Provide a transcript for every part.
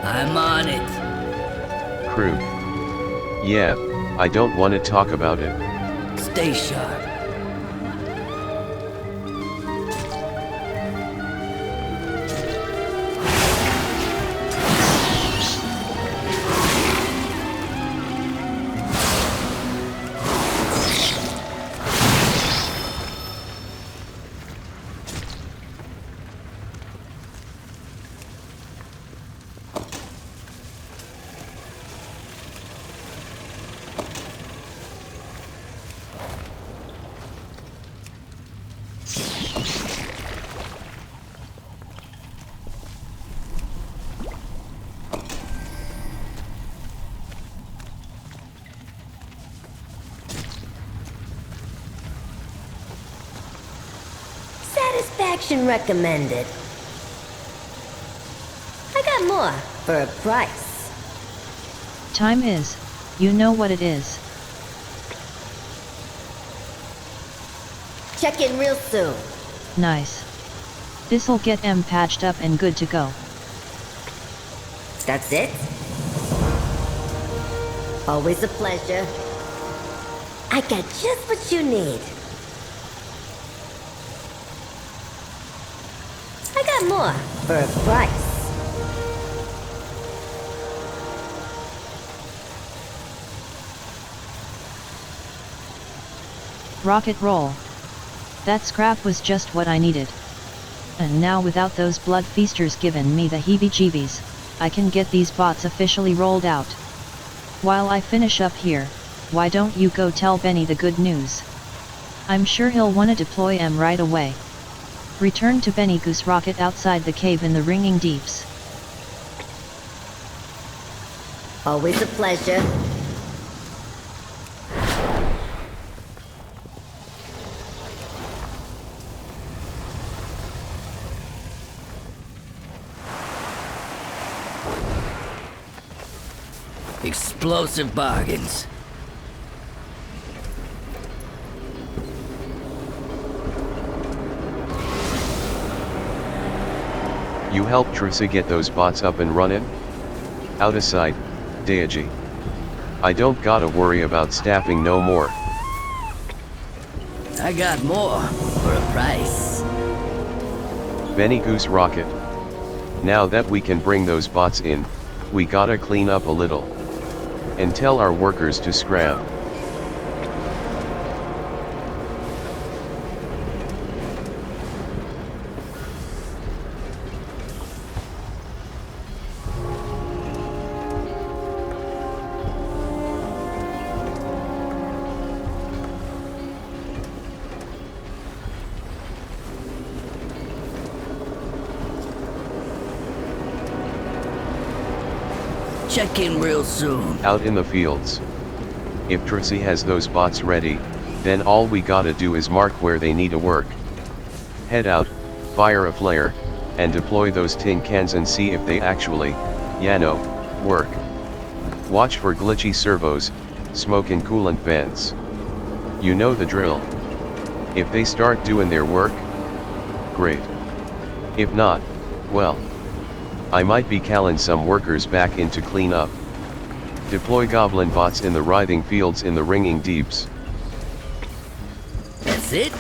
I'm on it. Crude. Yeah, I don't want to talk about it. Stay sharp. Satisfaction recommended. I got more for a price. Time is, you know what it is. Check in real soon. Nice. This'll get M patched up and good to go. That's it? Always a pleasure. I got just what you need. I got more for a price. Rocket roll. That scrap was just what I needed. And now without those blood feasters giving me the heebie-jeebies, I can get these bots officially rolled out. While I finish up here, why don't you go tell Benny the good news? I'm sure he'll wanna deploy M right away. Return to Benny Goose Rocket outside the cave in the ringing deeps. Always a pleasure. Explosive bargains. You help Trusa get those bots up and running? Out of sight, Deiaji. I don't gotta worry about staffing no more. I got more for a price. Benny Goose Rocket. Now that we can bring those bots in, we gotta clean up a little. And tell our workers to scram. Check in real soon. Out in the fields. If Trixie has those bots ready, then all we gotta do is mark where they need to work. Head out, fire a flare, and deploy those tin cans and see if they actually, work. Watch for glitchy servos, smoke and coolant vents. You know the drill. If they start doing their work, great. If not, well, I might be calling some workers back in to clean up. Deploy goblin bots in the writhing fields in the ringing deeps. That's it?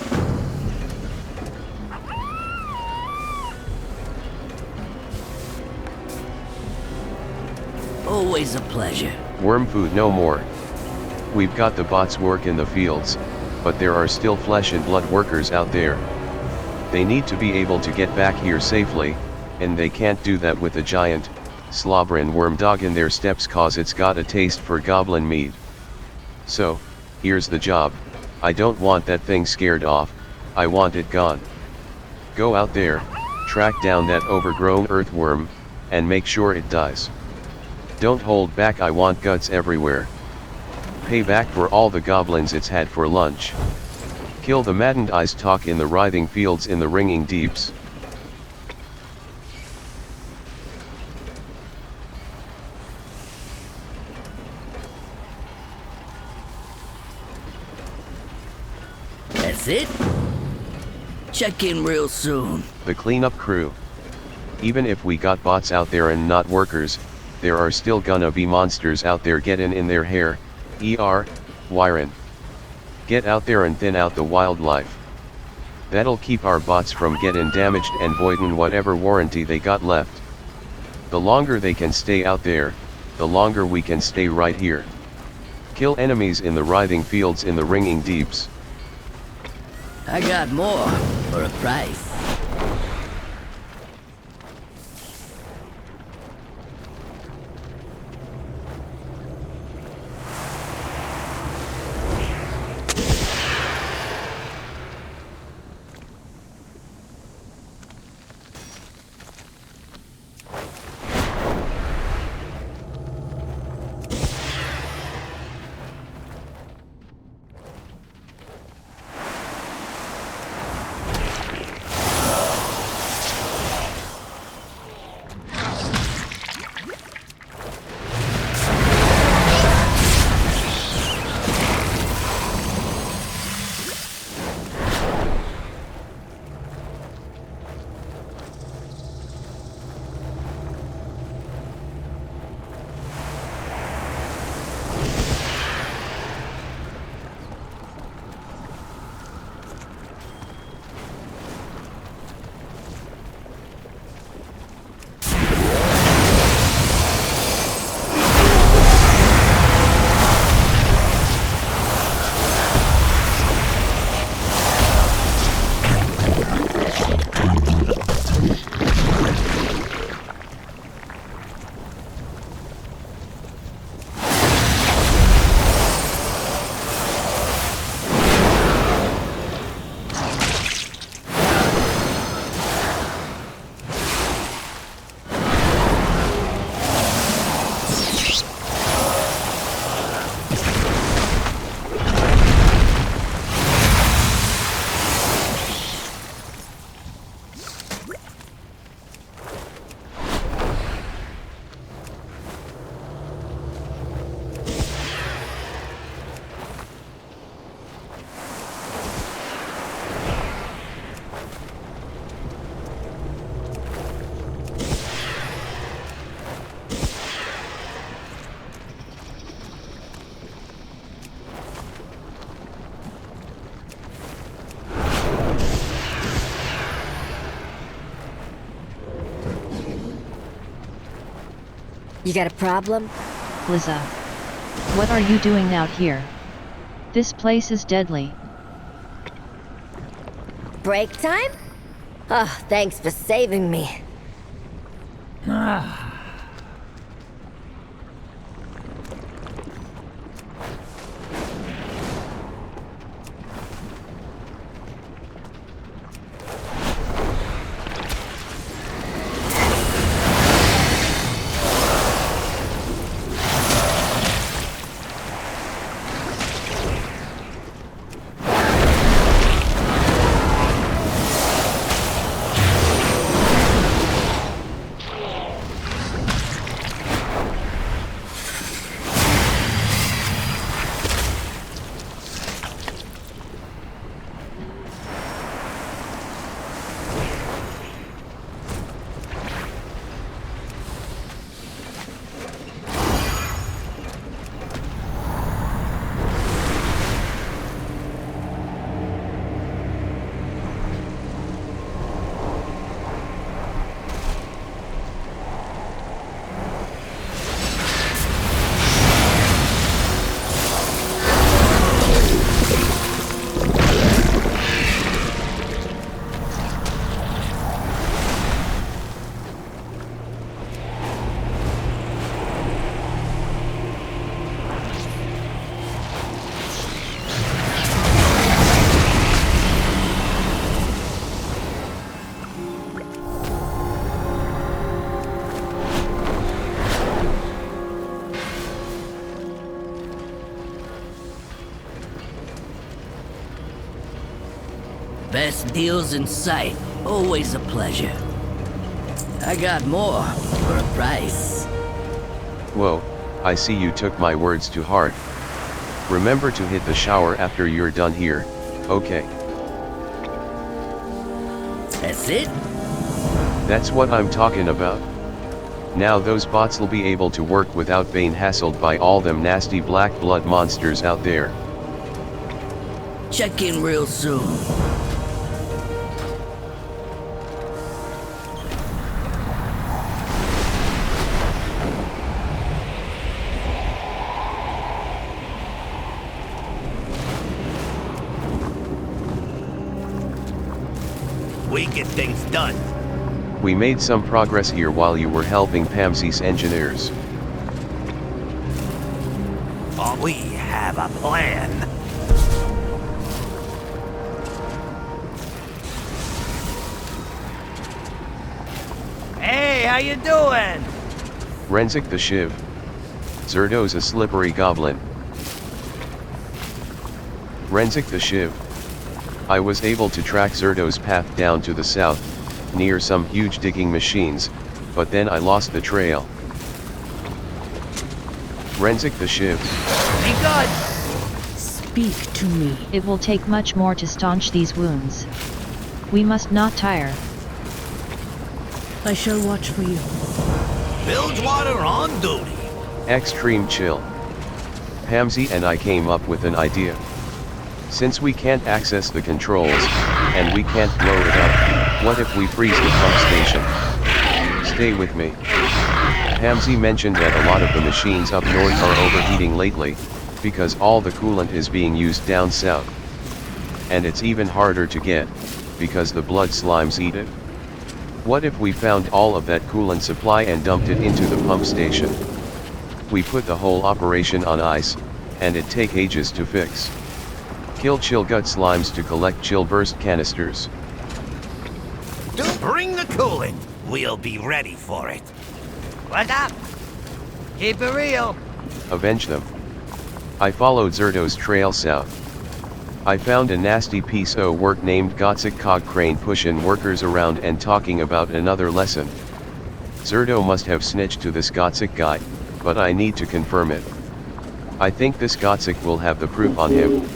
Always a pleasure. Worm food no more. We've got the bots work in the fields, but there are still flesh and blood workers out there. They need to be able to get back here safely, and they can't do that with a giant, slobbering worm dog in their steps cause it's got a taste for goblin meat. So, here's the job. I don't want that thing scared off, I want it gone. Go out there, track down that overgrown earthworm, and make sure it dies. Don't hold back, I want guts everywhere. Pay back for all the goblins it's had for lunch. Kill the maddened eyes talk in the writhing fields in the ringing deeps. That's it? Check in real soon. The cleanup crew. Even if we got bots out there and not workers, there are still gonna be monsters out there getting in their hair, Wyron. Get out there and thin out the wildlife. That'll keep our bots from getting damaged and voiding whatever warranty they got left. The longer they can stay out there, the longer we can stay right here. Kill enemies in the writhing fields in the ringing deeps. I got more for a price. You got a problem? Liza. What are you doing out here? This place is deadly. Break time? Oh, thanks for saving me. Best deals in sight. Always a pleasure. I got more for a price. Whoa, I see you took my words to heart. Remember to hit the shower after you're done here, okay? That's it? That's what I'm talking about. Now those bots'll be able to work without being hassled by all them nasty black blood monsters out there. Check in real soon. We get things done. We made some progress here while you were helping Pamsi's engineers. We have a plan. Hey, how you doing? Renzik the Shiv. Zerdo's a slippery goblin. Renzik the Shiv. I was able to track Zerdo's path down to the south, near some huge digging machines, but then I lost the trail. Renzik the Shiv. Be good. Speak to me. It will take much more to staunch these wounds. We must not tire. I shall watch for you. Bilgewater on duty. Extreme chill. Pamsi and I came up with an idea. Since we can't access the controls, and we can't blow it up, what if we freeze the pump station? Stay with me. Pamsi mentioned that a lot of the machines up north are overheating lately, because all the coolant is being used down south. And it's even harder to get, because the blood slimes eat it. What if we found all of that coolant supply and dumped it into the pump station? We put the whole operation on ice, and it'd take ages to fix. Kill chill gut slimes to collect chill burst canisters. Don't bring the cooling. We'll be ready for it. What's up? Keep it real. Avenge them. I followed Zerdo's trail south. I found a nasty piece of work named Gotzik Cog Crane pushing workers around and talking about another lesson. Zerdo must have snitched to this Gotzik guy, but I need to confirm it. I think this Gotzik will have the proof on him.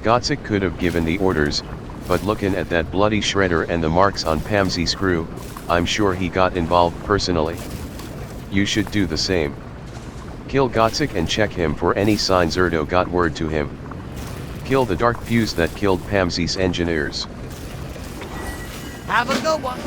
Gotzik could have given the orders, but looking at that bloody shredder and the marks on Pamsi's screw, I'm sure he got involved personally. You should do the same. Kill Gotzik and check him for any sign Zerdo got word to him. Kill the dark fuse that killed Pamsi's engineers. Have a good one.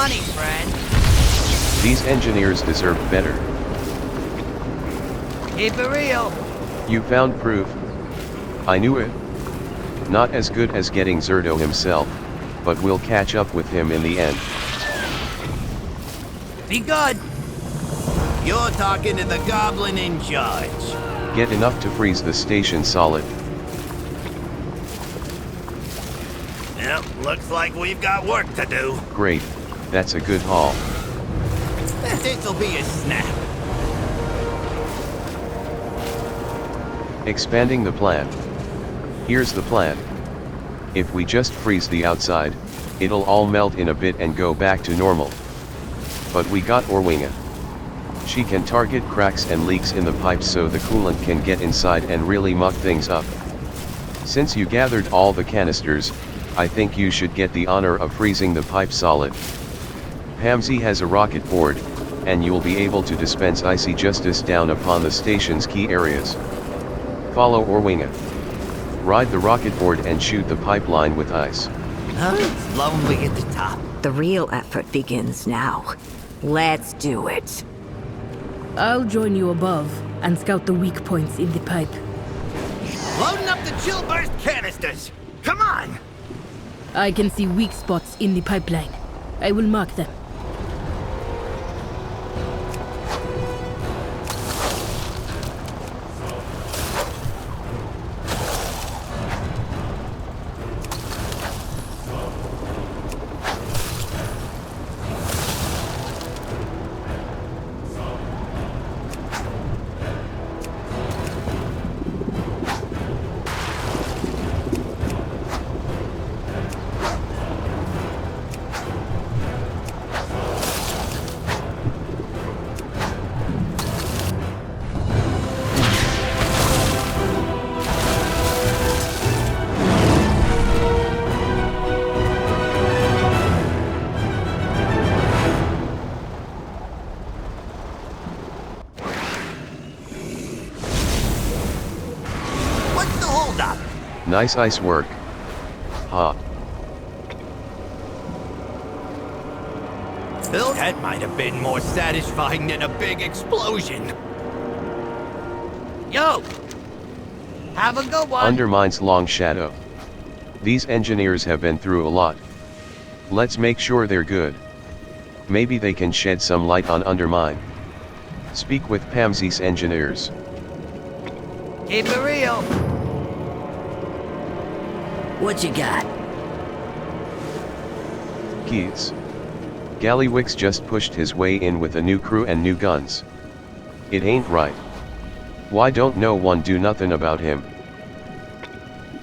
money, friend. These engineers deserve better. Keep it real. You found proof. I knew it. Not as good as getting Zerto himself, but we'll catch up with him in the end. Be good. You're talking to the goblin in charge. Get enough to freeze the station solid. Yep, looks like we've got work to do. Great, that's a good haul. This'll be a snap. Expanding the plan. Here's the plan. If we just freeze the outside, it'll all melt in a bit and go back to normal. But we got Orwinga. She can target cracks and leaks in the pipes so the coolant can get inside and really muck things up. Since you gathered all the canisters, I think you should get the honor of freezing the pipe solid. Pamsy has a rocket board, and you'll be able to dispense icy justice down upon the station's key areas. Follow Orwinga. Ride the rocket board and shoot the pipeline with ice. It's lonely at the top. The real effort begins now. Let's do it. I'll join you above and scout the weak points in the pipe. Loading up the chill burst canisters. Come on. I can see weak spots in the pipeline. I will mark them. Nice ice work. Ha. That might have been more satisfying than a big explosion. Yo! Have a good one! Undermine's long shadow. These engineers have been through a lot. Let's make sure they're good. Maybe they can shed some light on Undermine. Speak with Pamsy's engineers. Keep it real. What you got? Keys. Gallywix just pushed his way in with a new crew and new guns. It ain't right. Why don't no one do nothing about him?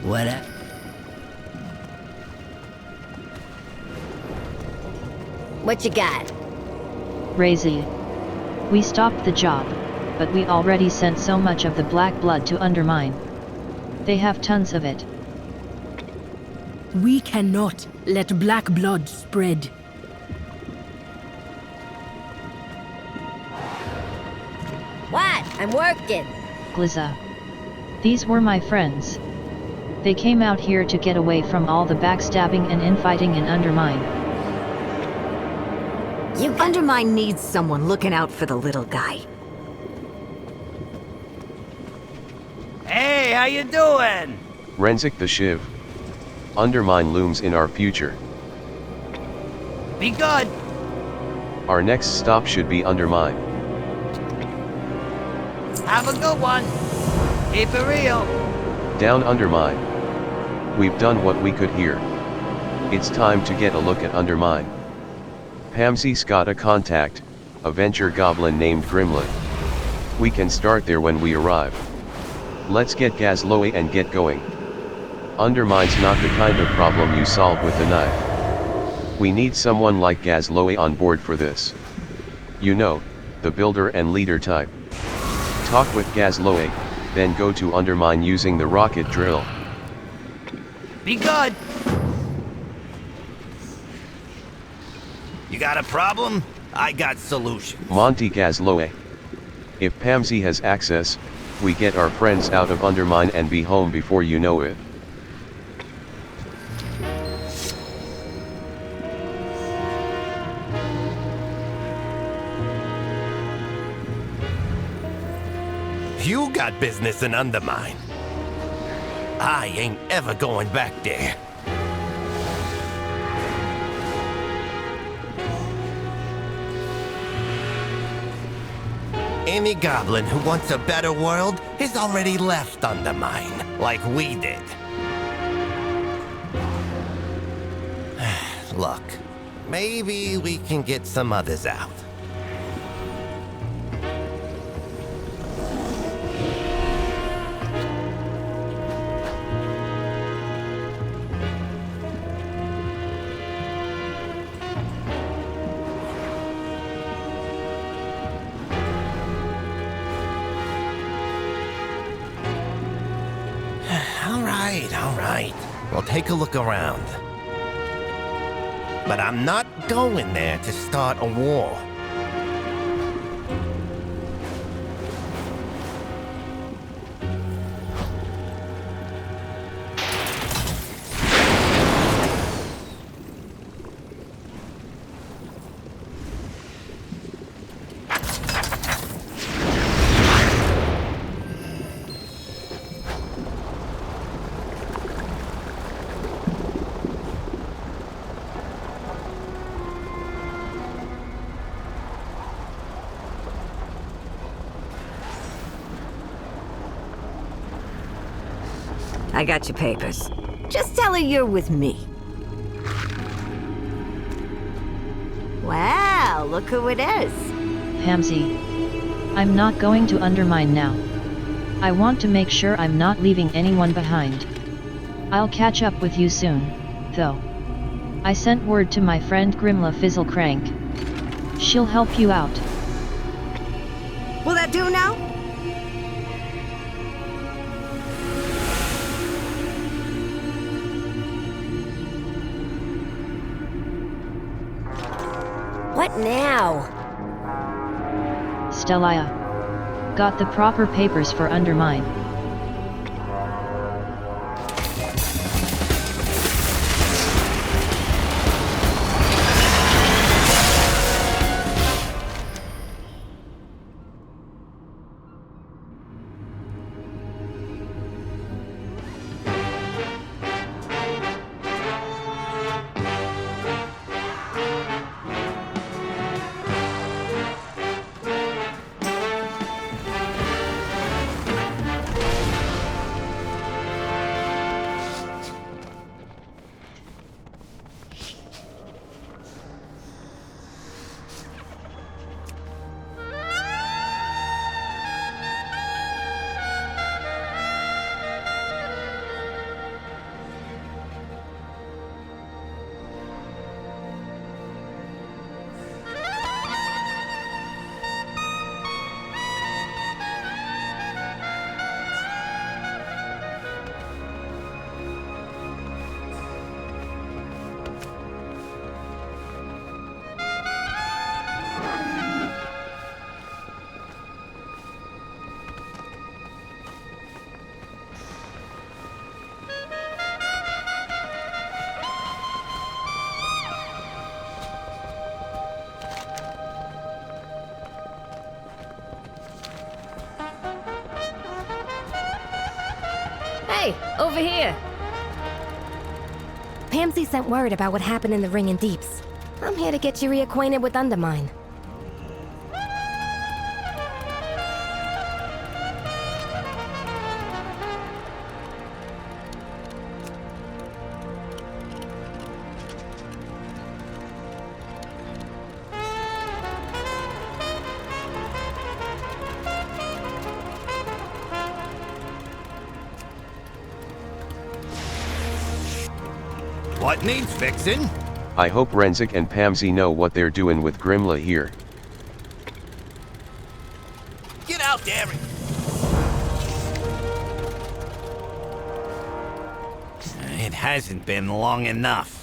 What? What you got? Razy. We stopped the job, but we already sent so much of the black blood to Undermine. They have tons of it. We cannot let black blood spread. What? I'm working. Glizza. These were my friends. They came out here to get away from all the backstabbing and infighting in Undermine. Undermine needs someone looking out for the little guy. Hey, how you doing? Renzik the Shiv. Undermine looms in our future. Be good. Our next stop should be Undermine. Have a good one. Keep it real. Down Undermine. We've done what we could here. It's time to get a look at Undermine. Pamsy's got a contact, a venture goblin named Grimlet. We can start there when we arrive. Let's get Gazloe and get going. Undermine's not the kind of problem you solve with a knife. We need someone like Gazloe on board for this. You know, the builder and leader type. Talk with Gazloe, then go to Undermine using the rocket drill. Be good. You got a problem? I got solutions. Monty Gazloe. If Pamsy has access, we get our friends out of Undermine and be home before you know it. You got business in Undermine. I ain't ever going back there. Any goblin who wants a better world has already left Undermine, like we did. Look, maybe we can get some others out. All right. We'll take a look around. But I'm not going there to start a war. I got your papers. Just tell her you're with me. Wow, look who it is. Pamsy. I'm not going to Undermine now. I want to make sure I'm not leaving anyone behind. I'll catch up with you soon, though. I sent word to my friend Grimla Fizzlecrank. She'll help you out. Will that do now? What now? Stelia. Got the proper papers for Undermine. Hey, over here! Pamsy sent word about what happened in the Ring and Deeps. I'm here to get you reacquainted with Undermine. What needs fixing? I hope Renzik and Pamsy know what they're doing with Grimla here. Get out there! It hasn't been long enough.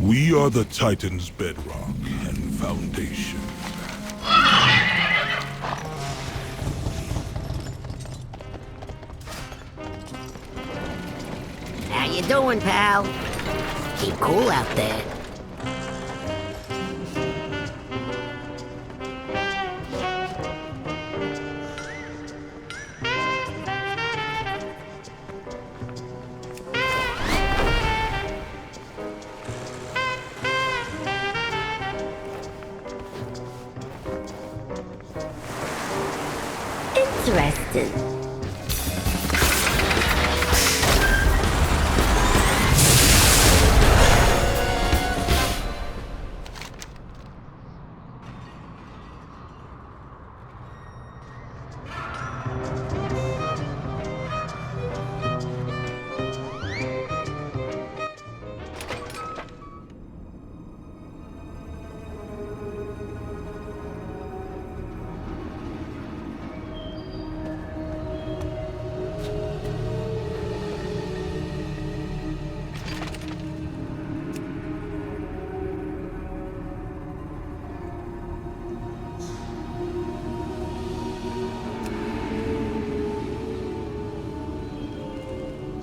We are the Titan's bedrock and foundation. How you doing, pal? Keep cool out there. Interesting.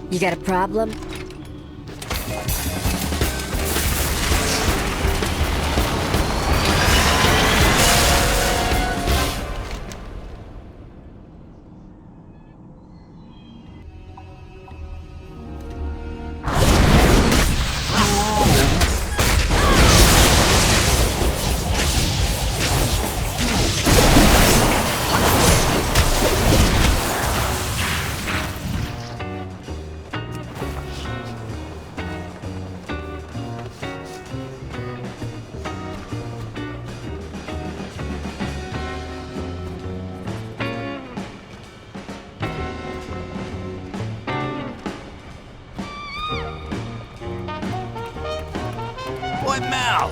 You got a problem? What now?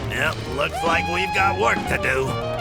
Yep, looks like we've got work to do.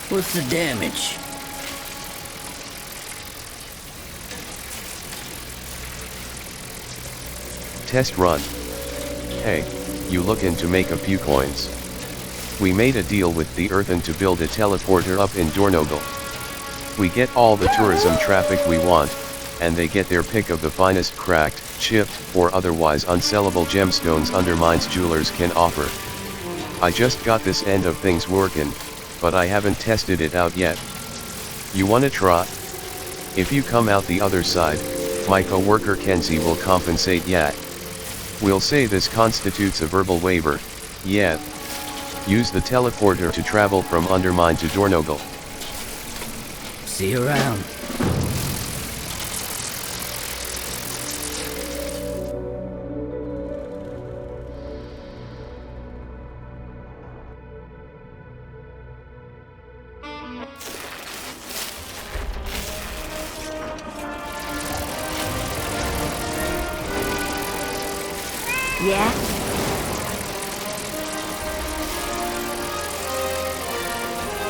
What's the damage? Test run. Hey, you lookin' to make a few coins? We made a deal with the Earthen to build a teleporter up in Dornogal. We get all the tourism traffic we want, and they get their pick of the finest cracked, chipped, or otherwise unsellable gemstones Undermine's jewelers can offer. I just got this end of things working, but I haven't tested it out yet. You wanna try? If you come out the other side, my co-worker Kenzie will compensate ya. We'll say this constitutes a verbal waiver, yeah. Use the teleporter to travel from Undermine to Dornogal. See you around. Yeah?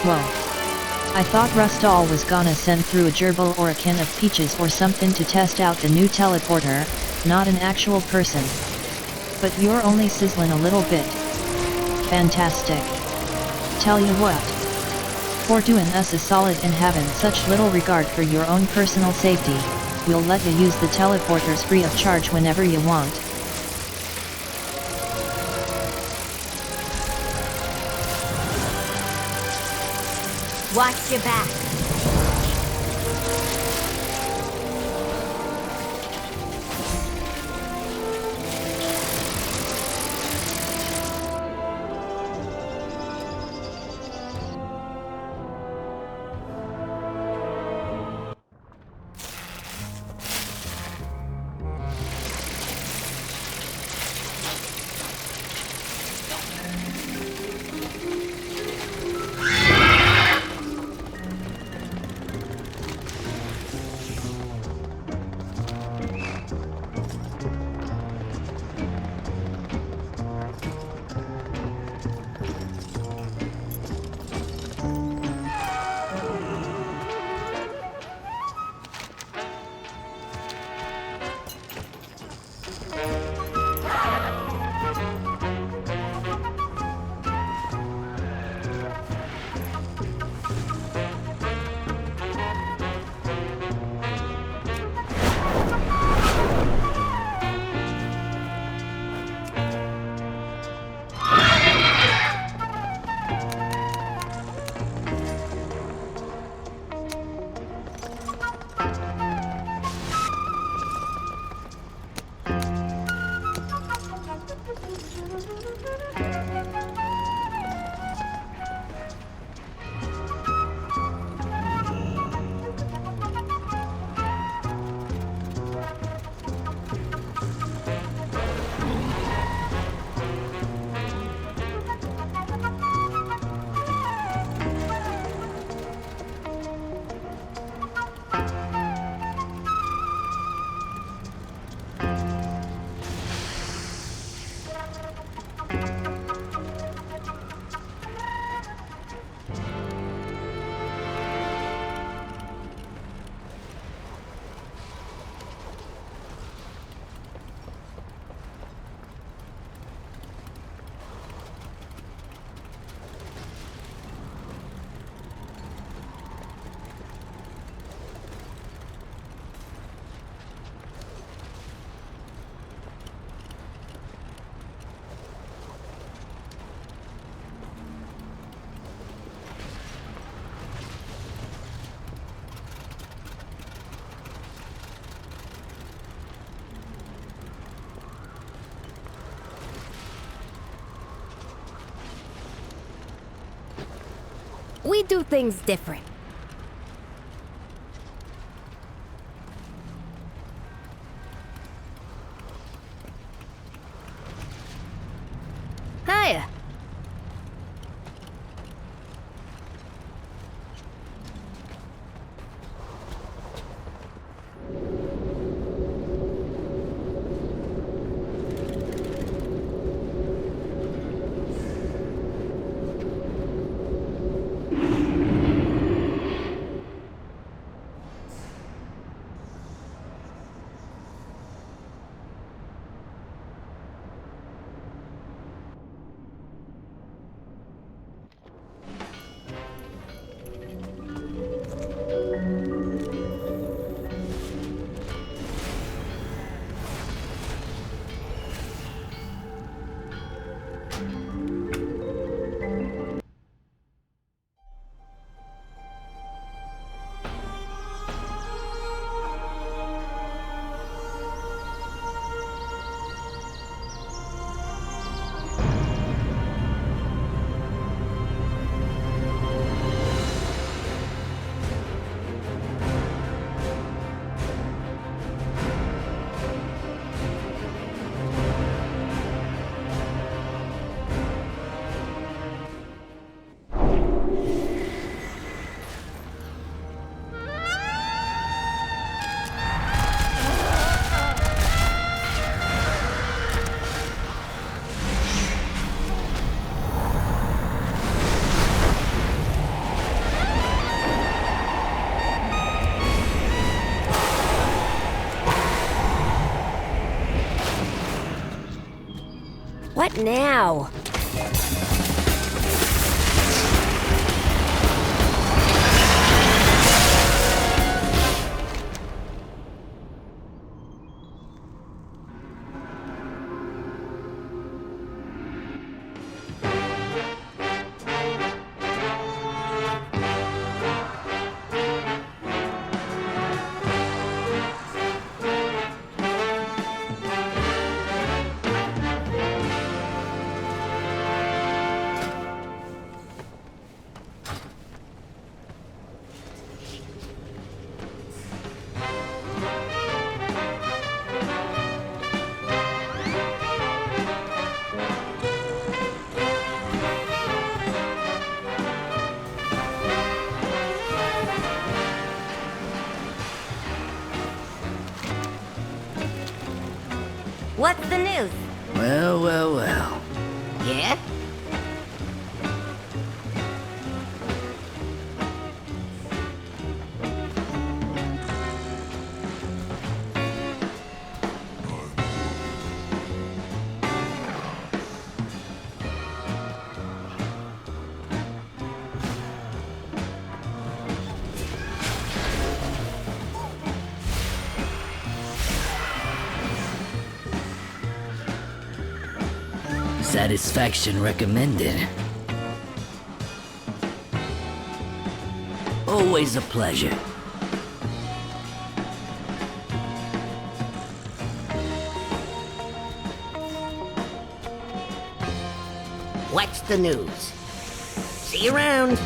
Whoa. I thought Rustal was gonna send through a gerbil or a can of peaches or something to test out the new teleporter, not an actual person. But you're only sizzling a little bit. Fantastic. Tell you what. For doing us a solid and having such little regard for your own personal safety, we'll let you use the teleporters free of charge whenever you want. Watch your back. We do things different. Hiya. now. What's the news? Well, well, well. Yeah? Satisfaction recommended. Always a pleasure. What's the news? See you around.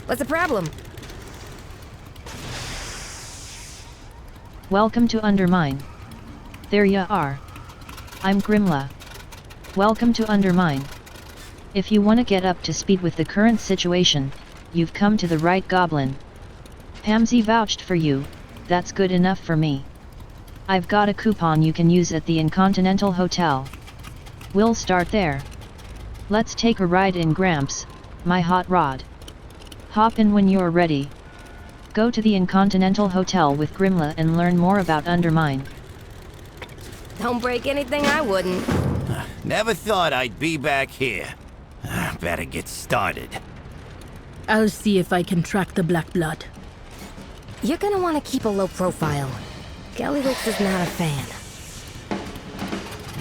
What's the problem? Welcome to Undermine. There ya are. I'm Grimla. Welcome to Undermine. If you wanna get up to speed with the current situation, you've come to the right goblin. Pamsy vouched for you, that's good enough for me. I've got a coupon you can use at the Incontinental Hotel. We'll start there. Let's take a ride in Gramps, my hot rod. Hop in when you're ready. Go to the Incontinental Hotel with Grimla and learn more about Undermine. Don't break anything I wouldn't. Never thought I'd be back here. Better get started. I'll see if I can track the Black Blood. You're gonna want to keep a low profile. Gallywix is not a fan.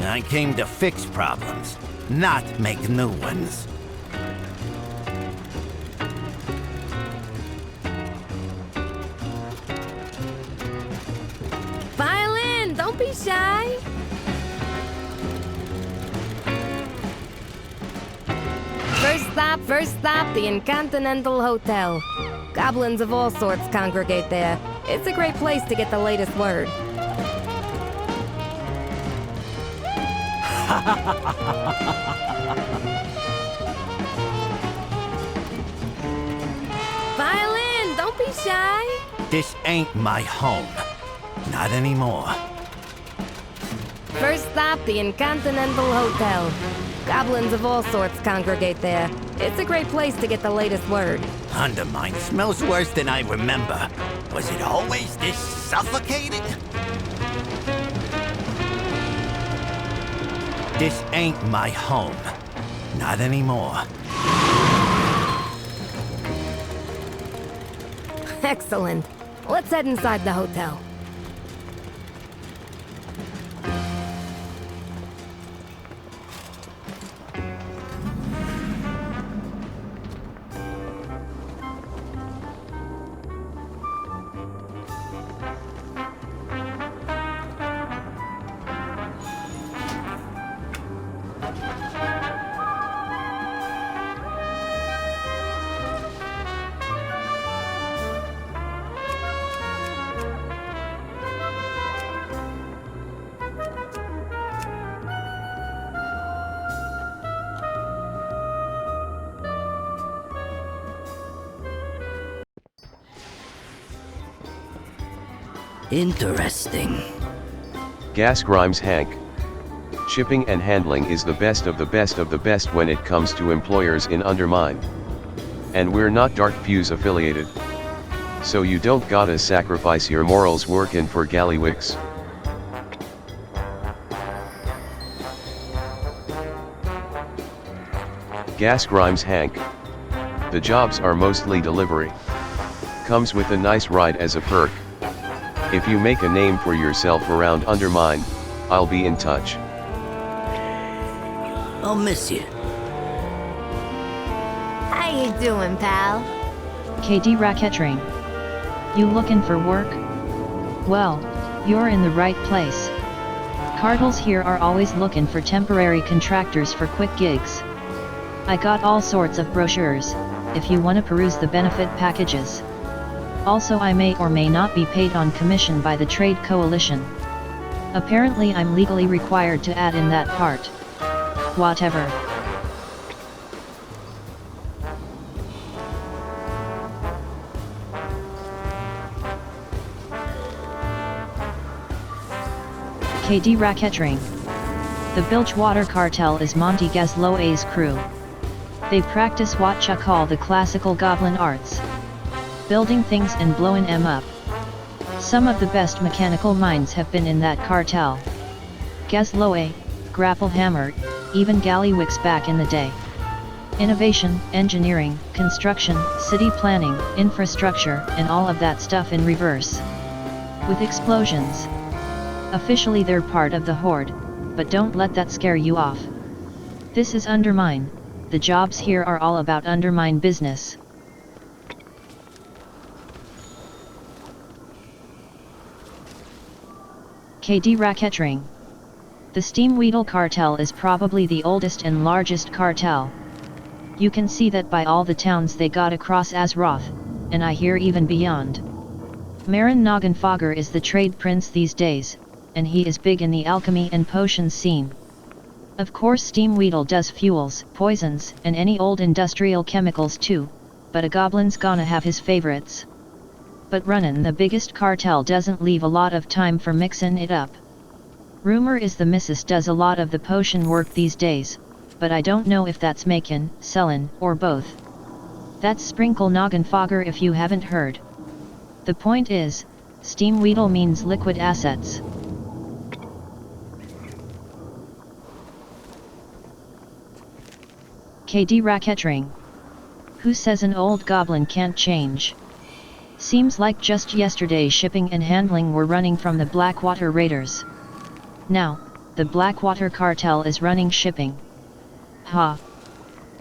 I came to fix problems, not make new ones. File in! Don't be shy! First stop, the Incontinental Hotel. Goblins of all sorts congregate there. It's a great place to get the latest word. File in! Don't be shy! This ain't my home. Not anymore. First stop, the Incontinental Hotel. Goblins of all sorts congregate there. It's a great place to get the latest word. Undermine smells worse than I remember. Was it always this suffocated? This ain't my home. Not anymore. Excellent. Let's head inside the hotel. Interesting. Gas Grimes Hank. Shipping and handling is the best of the best of the best when it comes to employers in Undermine. And we're not Dark Fuse affiliated. So you don't gotta sacrifice your morals workin' for Gallywix. Gas Grimes Hank. The jobs are mostly delivery. Comes with a nice ride as a perk. If you make a name for yourself around Undermine, I'll be in touch. I'll miss you. How you doing, pal? KD Rackettering. You looking for work? Well, you're in the right place. Cartels here are always looking for temporary contractors for quick gigs. I got all sorts of brochures, if you wanna peruse the benefit packages. Also, I may or may not be paid on commission by the Trade Coalition. Apparently I'm legally required to add in that part. Whatever. KD Rackettering. The Bilgewater Cartel is Monty Gasloa's crew. They practice what you call the classical goblin arts. Building things and blowing 'em up. Some of the best mechanical minds have been in that cartel. Gasloa, Grapplehammer, even Gallywix back in the day. Innovation, engineering, construction, city planning, infrastructure, and all of that stuff in reverse. With explosions. Officially they're part of the Horde, but don't let that scare you off. This is Undermine. The jobs here are all about Undermine business. KD Rackettering. The Steamweedle cartel is probably the oldest and largest cartel. You can see that by all the towns they got across Azeroth, and I hear even beyond. Marin Nagenfogger is the trade prince these days, and he is big in the alchemy and potions scene. Of course Steamweedle does fuels, poisons, and any old industrial chemicals too, but a goblin's gonna have his favorites. But runnin' the biggest cartel doesn't leave a lot of time for mixin' it up. Rumor is the missus does a lot of the potion work these days, but I don't know if that's makin', sellin', or both. That's Sprinkle Nagenfogger if you haven't heard. The point is, Steamweedle means liquid assets. KD Racketring. Who says an old goblin can't change? Seems like just yesterday shipping and handling were running from the Blackwater Raiders. Now, the Blackwater Cartel is running shipping. Ha!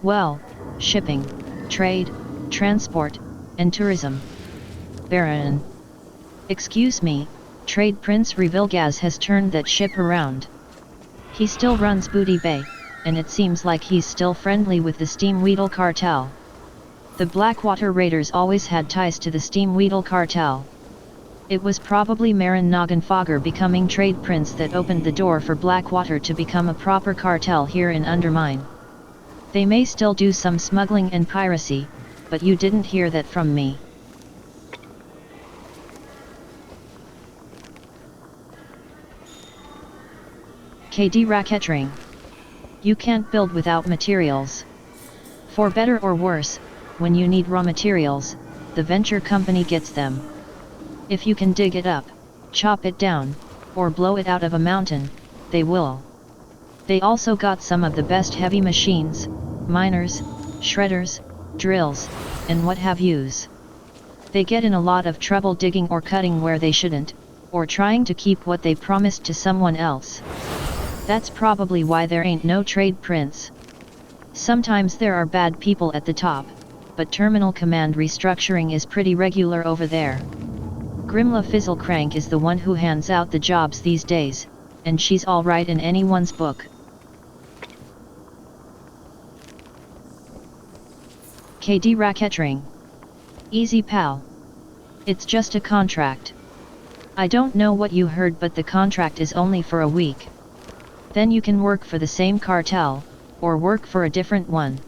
Well, shipping, trade, transport, and tourism. Baron. Excuse me, Trade Prince Revilgaz has turned that ship around. He still runs Booty Bay, and it seems like he's still friendly with the Steamweedle Cartel. The Blackwater Raiders always had ties to the Steamweedle Cartel. It was probably Marin Nagenfogger becoming Trade Prince that opened the door for Blackwater to become a proper cartel here in Undermine. They may still do some smuggling and piracy, but you didn't hear that from me. KD Racketring. You can't build without materials. For better or worse, when you need raw materials, the venture company gets them. If you can dig it up, chop it down, or blow it out of a mountain, they will. They also got some of the best heavy machines, miners, shredders, drills, and what have yous. They get in a lot of trouble digging or cutting where they shouldn't, or trying to keep what they promised to someone else. That's probably why there ain't no trade prince. Sometimes there are bad people at the top, but terminal command restructuring is pretty regular over there. Grimla Fizzlecrank is the one who hands out the jobs these days, and she's alright in anyone's book. KD Racketring. Easy pal. It's just a contract. I don't know what you heard, but the contract is only for a week. Then you can work for the same cartel, or work for a different one.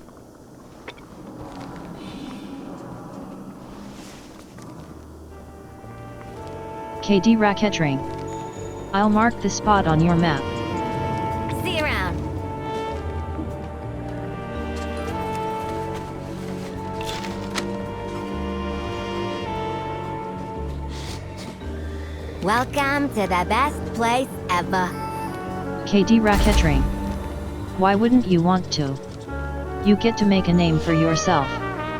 KD Racketring. I'll mark the spot on your map. See you around. Welcome to the best place ever. KD Racketring. Why wouldn't you want to? You get to make a name for yourself,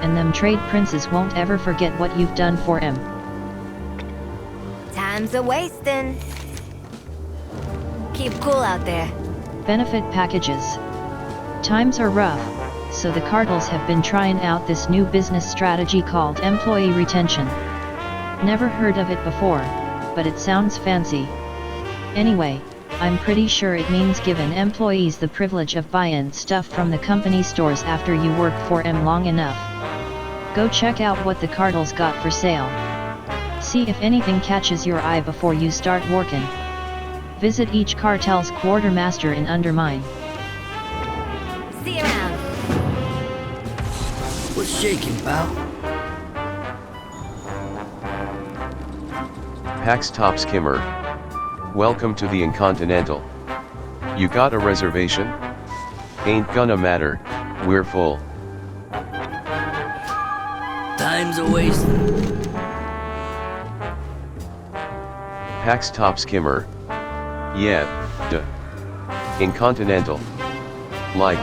and them trade princes won't ever forget what you've done for 'em. Time's a wasting. Keep cool out there. Benefit packages. Times are rough, so the cartels have been trying out this new business strategy called employee retention. Never heard of it before, but it sounds fancy. Anyway, I'm pretty sure it means giving employees the privilege of buying stuff from the company stores after you work for 'em long enough. Go check out what the cartels got for sale. See if anything catches your eye before you start working. Visit each cartel's quartermaster in Undermine. See you around. What's shaking, pal? Pax Top Skimmer. Welcome to the Incontinental. You got a reservation? Ain't gonna matter, we're full. Time's a wasting. Pax Top Skimmer. Yeah, duh. Incontinental. Like,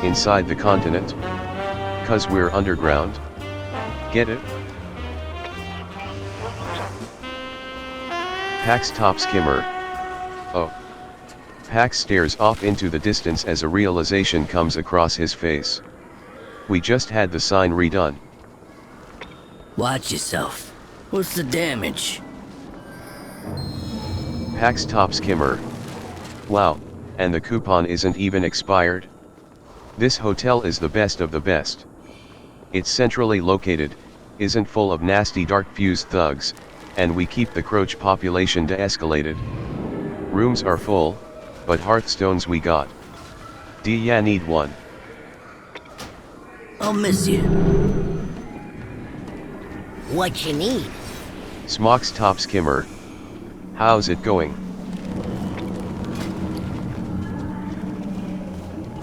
inside the continent? 'Cause we're underground? Get it? Pax Top Skimmer. Oh. Pax stares off into the distance as a realization comes across his face. We just had the sign redone. Watch yourself. What's the damage? Pax Top Skimmer. Wow, and the coupon isn't even expired? This hotel is the best of the best. It's centrally located, isn't full of nasty dark fuse thugs, and we keep the Croach population de-escalated. Rooms are full, but Hearthstones we got. Do ya need one? I'll miss you. What you need? Smock's top skimmer. How's it going?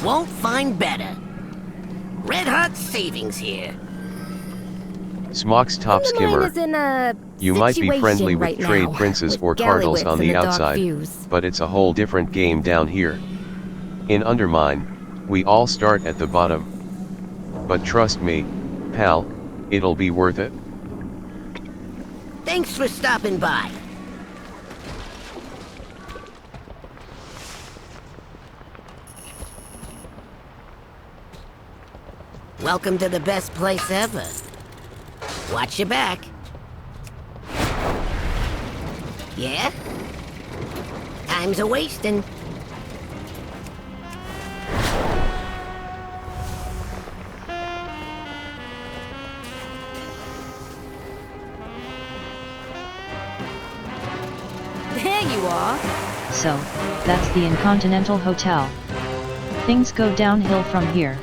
Won't find better. Red hot savings here. Smock's top Mine skimmer. is in a You might be friendly with situation right trade now, princes with or cardinals Gallywits on and the dark outside, fuse. but it's a whole different game down here. In Undermine, we all start at the bottom. But trust me, pal, it'll be worth it. Thanks for stopping by. Welcome to the best place ever. Watch your back. Yeah? Time's a-wasting. There you are. So, that's the Incontinental Hotel. Things go downhill from here.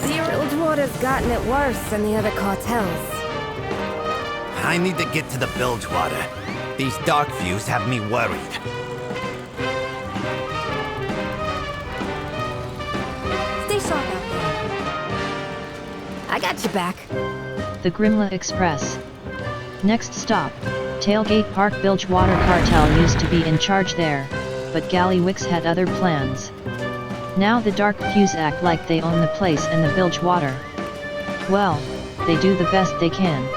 Bilgewater's gotten it worse than the other cartels. I need to get to the Bilgewater. These dark views have me worried. Stay sharp out there. I got your back. The Grimla Express. Next stop, Tailgate Park. Bilgewater Cartel used to be in charge there, but Gallywix had other plans. Now the Dark Fuse act like they own the place and the Bilgewater. Well, they do the best they can.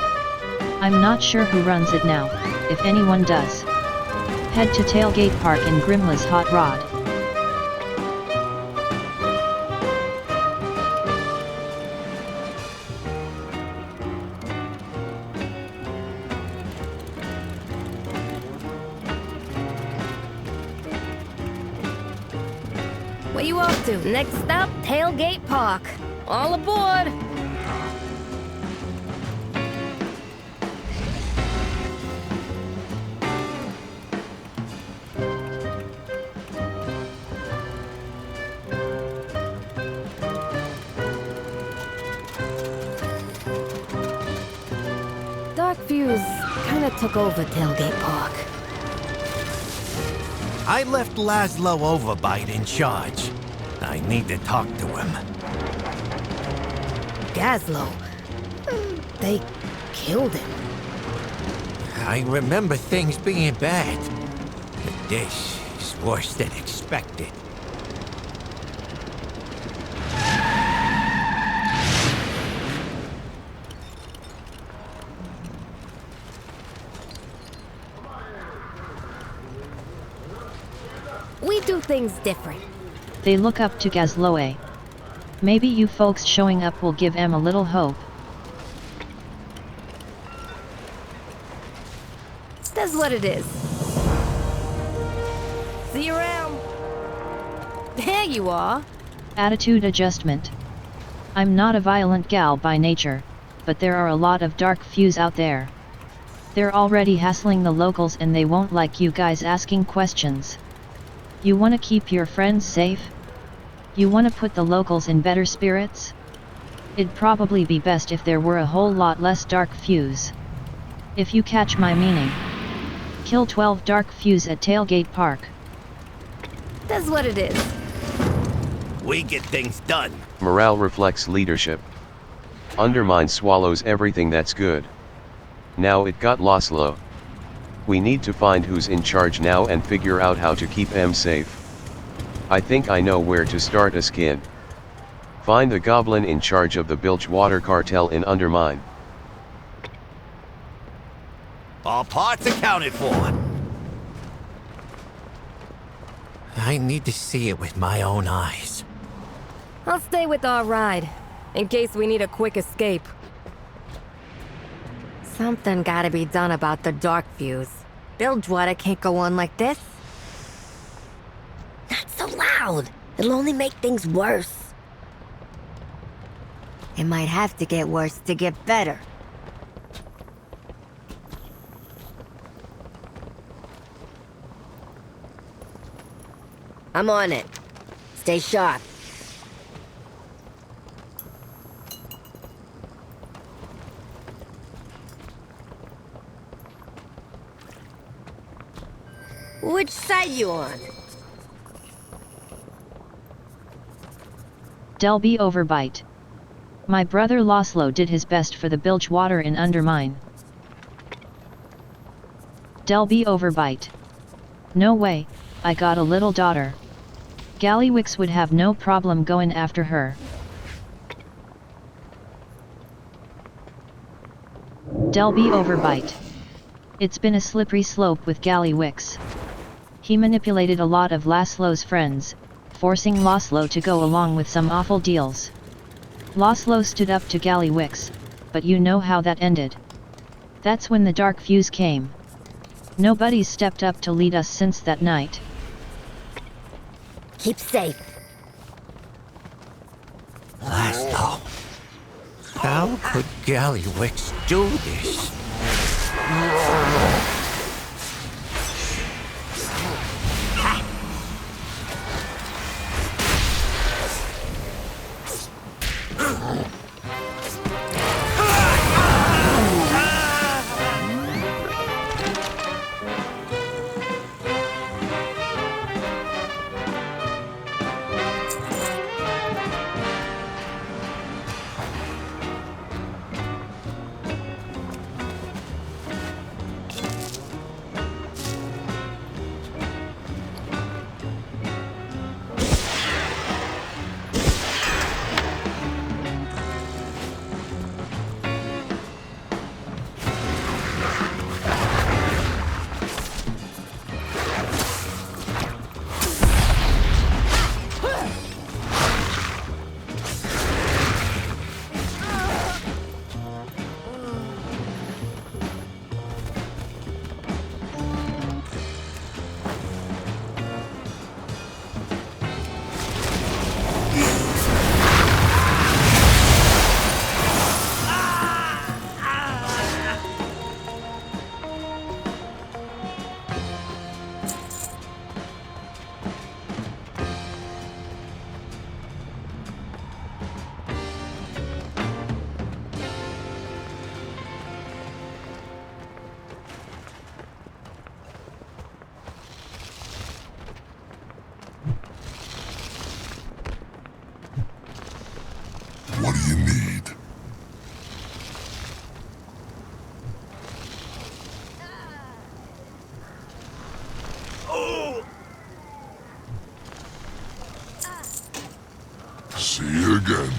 I'm not sure who runs it now, if anyone does. Head to Tailgate Park in Grimla's Hot Rod. Where you off to? Next stop, Tailgate Park. All aboard! Dark Fuse kinda took over Tailgate Park. I left Laszlo Overbite in charge. I need to talk to him. Gazlo. They killed him. I remember things being bad. But this is worse than expected. We do things different. They look up to Gazloe. Maybe you folks showing up will give em a little hope. That's what it is. See you around. There you are. Attitude adjustment. I'm not a violent gal by nature, but there are a lot of Dark Fuse out there. They're already hassling the locals and they won't like you guys asking questions. You wanna keep your friends safe? You wanna put the locals in better spirits? It'd probably be best if there were a whole lot less Dark Fuse. If you catch my meaning. Kill 12 Dark Fuse at Tailgate Park. That's what it is. We get things done. Morale reflects leadership. Undermine swallows everything that's good. Now it got Laszlo. We need to find who's in charge now and figure out how to keep em safe. I think I know where to start a skin. Find the goblin in charge of the Bilgewater cartel in Undermine. All parts accounted for. I need to see it with my own eyes. I'll stay with our ride, in case we need a quick escape. Something gotta be done about the Dark Fuse. Bilgewater can't go on like this. Not so loud. It'll only make things worse. It might have to get worse to get better. I'm on it. Stay sharp. Which side you on? Delby Overbite. My brother Laszlo did his best for the bilge water in Undermine. Delby Overbite. No way, I got a little daughter. Gallywix would have no problem going after her. Delby Overbite. It's been a slippery slope with Gallywix. He manipulated a lot of Laszlo's friends, forcing Laszlo to go along with some awful deals. Laszlo stood up to Gallywix, but you know how that ended. That's when the dark fuse came. Nobody's stepped up to lead us since that night. Keep safe. Laszlo. How could Gallywix do this? What do you need? See you again.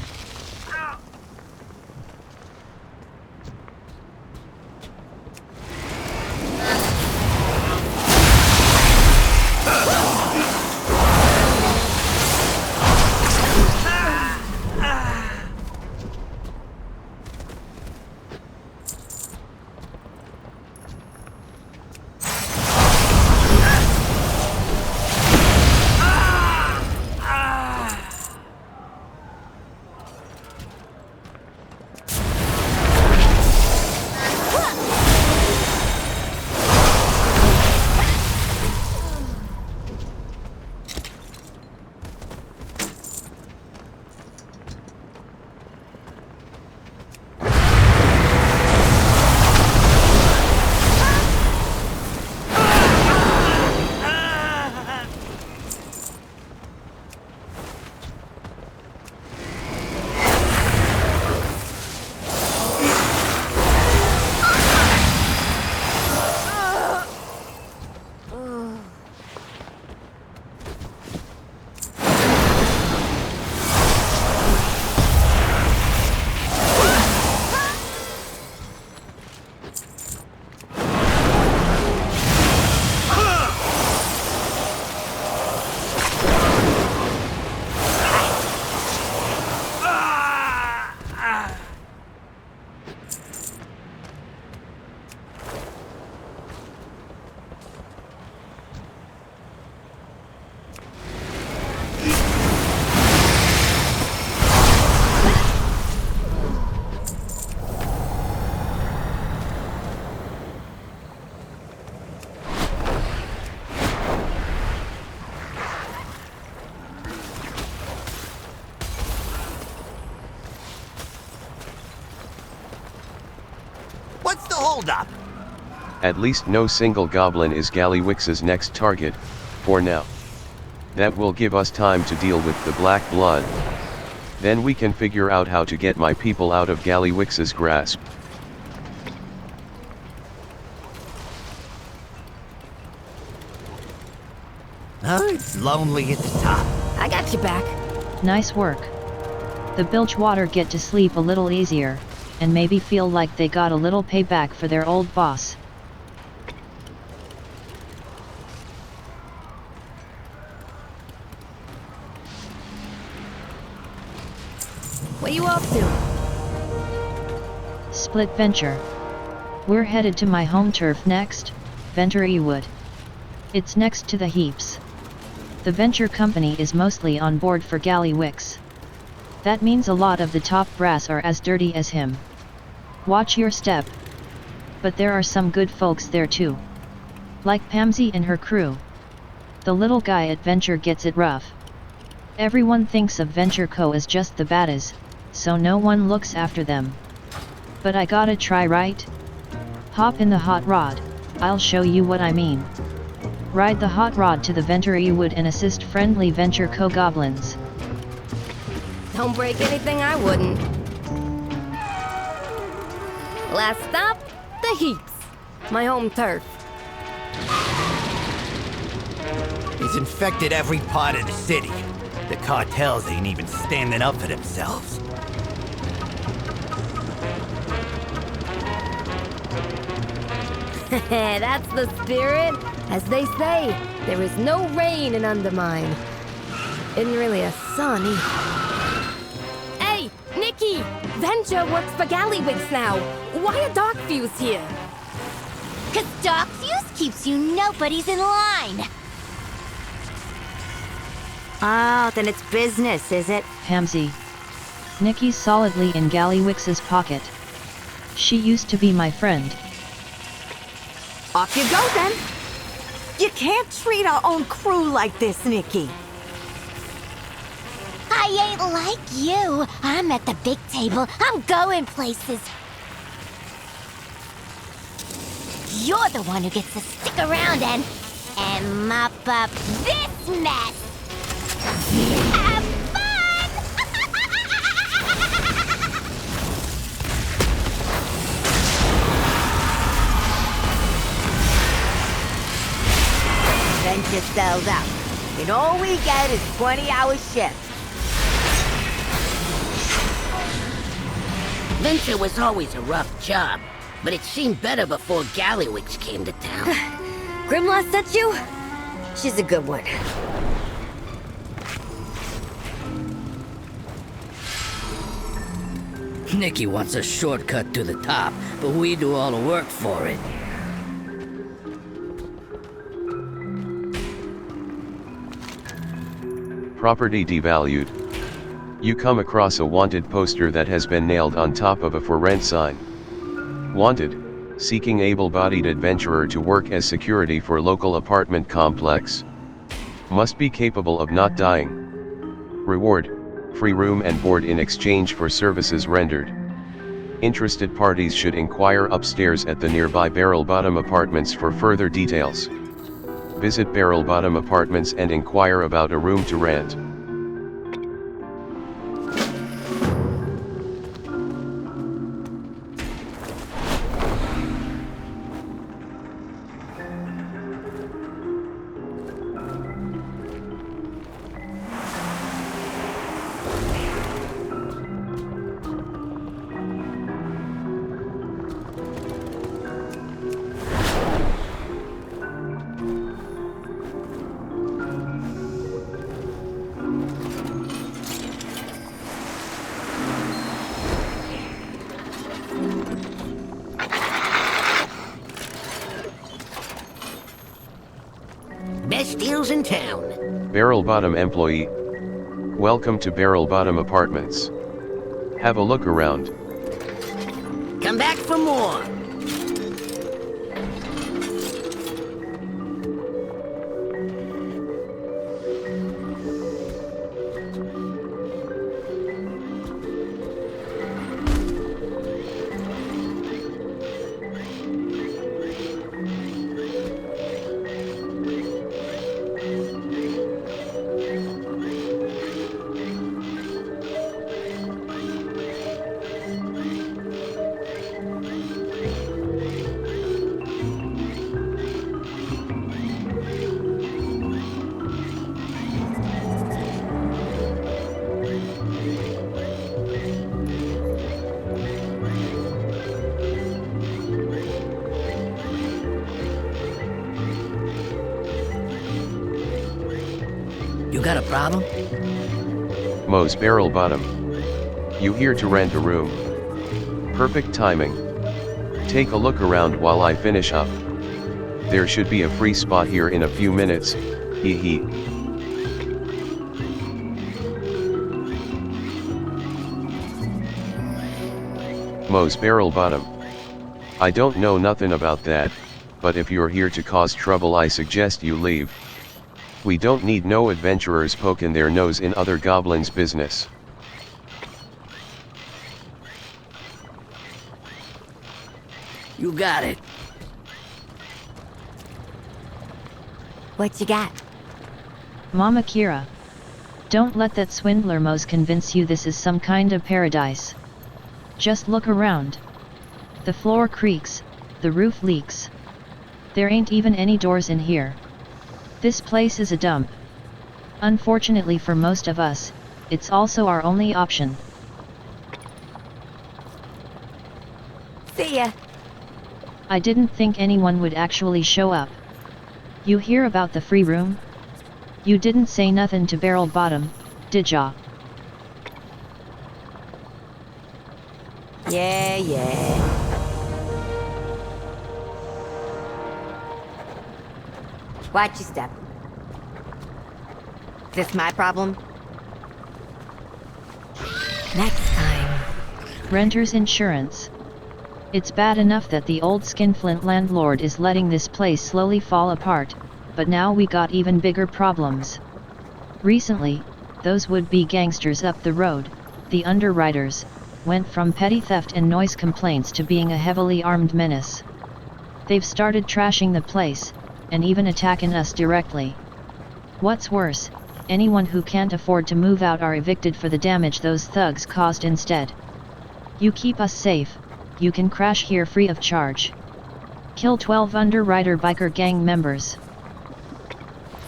hold up? At least no single goblin is Gallywix's next target, for now. That will give us time to deal with the Black Blood. Then we can figure out how to get my people out of Gallywix's grasp. Oh, it's lonely at the top. I got you back. Nice work. The Bilgewater get to sleep a little easier, and maybe feel like they got a little payback for their old boss. What you up to? Split Venture. We're headed to my home turf next, Venture Ewood. It's next to the heaps. The venture company is mostly on board for Gallywix. That means a lot of the top brass are as dirty as him. Watch your step. But there are some good folks there too. Like Pamsy and her crew. The little guy at Venture gets it rough. Everyone thinks of Venture Co. as just the baddies, so no one looks after them. But I gotta try, right? Hop in the hot rod, I'll show you what I mean. Ride the hot rod to the Venture Ewood and assist friendly Venture Co. goblins. Don't break anything I wouldn't. Last stop, the heaps. My home turf. It's infected every part of the city. The cartels ain't even standing up for themselves. That's the spirit. As they say, there is no rain in Undermine. Isn't really a sun either. Hey, Nikki! Venture works for Gallywix now. Why are Dark Fuse here? 'Cause Dark Fuse keeps you nobody's in line. Oh, then it's business, is it? Pamsy. Nikki's solidly in Gallywix's pocket. She used to be my friend. Off you go, then. You can't treat our own crew like this, Nikki. I ain't like you. I'm at the big table. I'm going places. You're the one who gets to stick around and mop up this mess. Have fun! Venture sells out, and all we get is 20-hour shifts. Venture was always a rough job, but it seemed better before Gallywix came to town. Grimlaw sent you? She's a good one. Nikki wants a shortcut to the top, but we do all the work for it. Property devalued. You come across a wanted poster that has been nailed on top of a for rent sign. Wanted, seeking able-bodied adventurer to work as security for local apartment complex. Must be capable of not dying. Reward, free room and board in exchange for services rendered. Interested parties should inquire upstairs at the nearby Barrel Bottom Apartments for further details. Visit Barrel Bottom Apartments and inquire about a room to rent. Best deals in town. Barrel Bottom employee. Welcome to Barrel Bottom Apartments. Have a look around. Come back for more. You got a problem? Moe's Barrel Bottom. You here to rent a room? Perfect timing. Take a look around while I finish up. There should be a free spot here in a few minutes, hee hee. Moe's Barrel Bottom. I don't know nothing about that, but if you're here to cause trouble I suggest you leave. We don't need no adventurers poking their nose in other goblins' business. You got it. What you got? Mama Kira. Don't let that swindler Mose convince you this is some kind of paradise. Just look around. The floor creaks, the roof leaks. There ain't even any doors in here. This place is a dump. Unfortunately for most of us, it's also our only option. See ya. I didn't think anyone would actually show up. You hear about the free room? You didn't say nothing to Barrel Bottom, did ya? Yeah. Watch your step. Is this my problem? Next time. Renter's insurance. It's bad enough that the old skinflint landlord is letting this place slowly fall apart, but now we got even bigger problems. Recently, those would-be gangsters up the road, the underwriters, went from petty theft and noise complaints to being a heavily armed menace. They've started trashing the place, and even attacking us directly. What's worse, anyone who can't afford to move out are evicted for the damage those thugs caused instead. You keep us safe, you can crash here free of charge. Kill 12 underwriter biker gang members.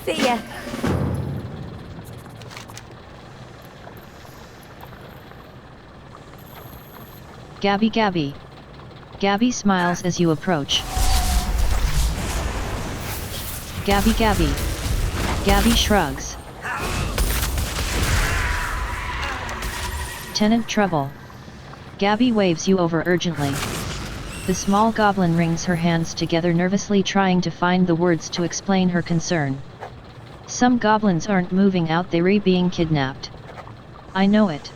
See ya. Gabby. Gabby smiles as you approach. Gabby. Gabby shrugs. Tenant trouble. Gabby waves you over urgently. The small goblin wrings her hands together nervously trying to find the words to explain her concern. Some goblins aren't moving out, they're being kidnapped. I know it.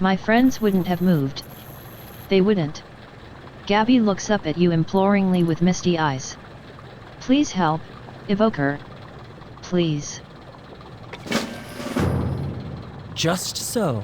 My friends wouldn't have moved. They wouldn't. Gabby looks up at you imploringly with misty eyes. Please help, Evoker. Please. Just so.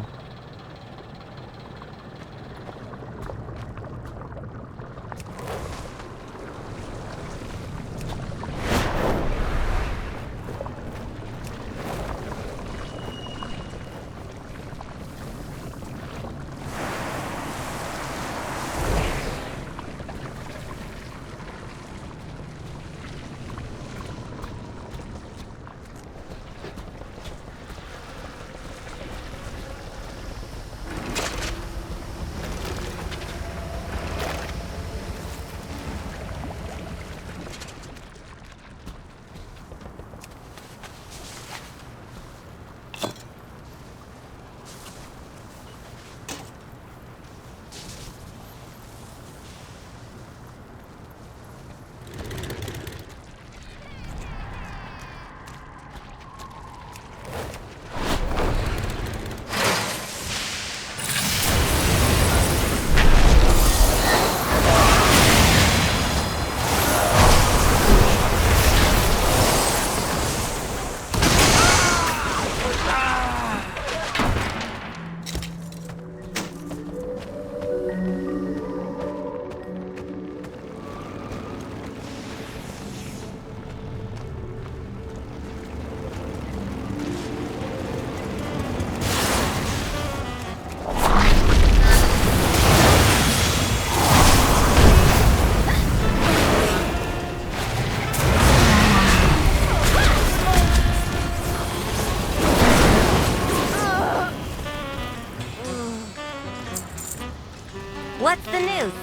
What's the news?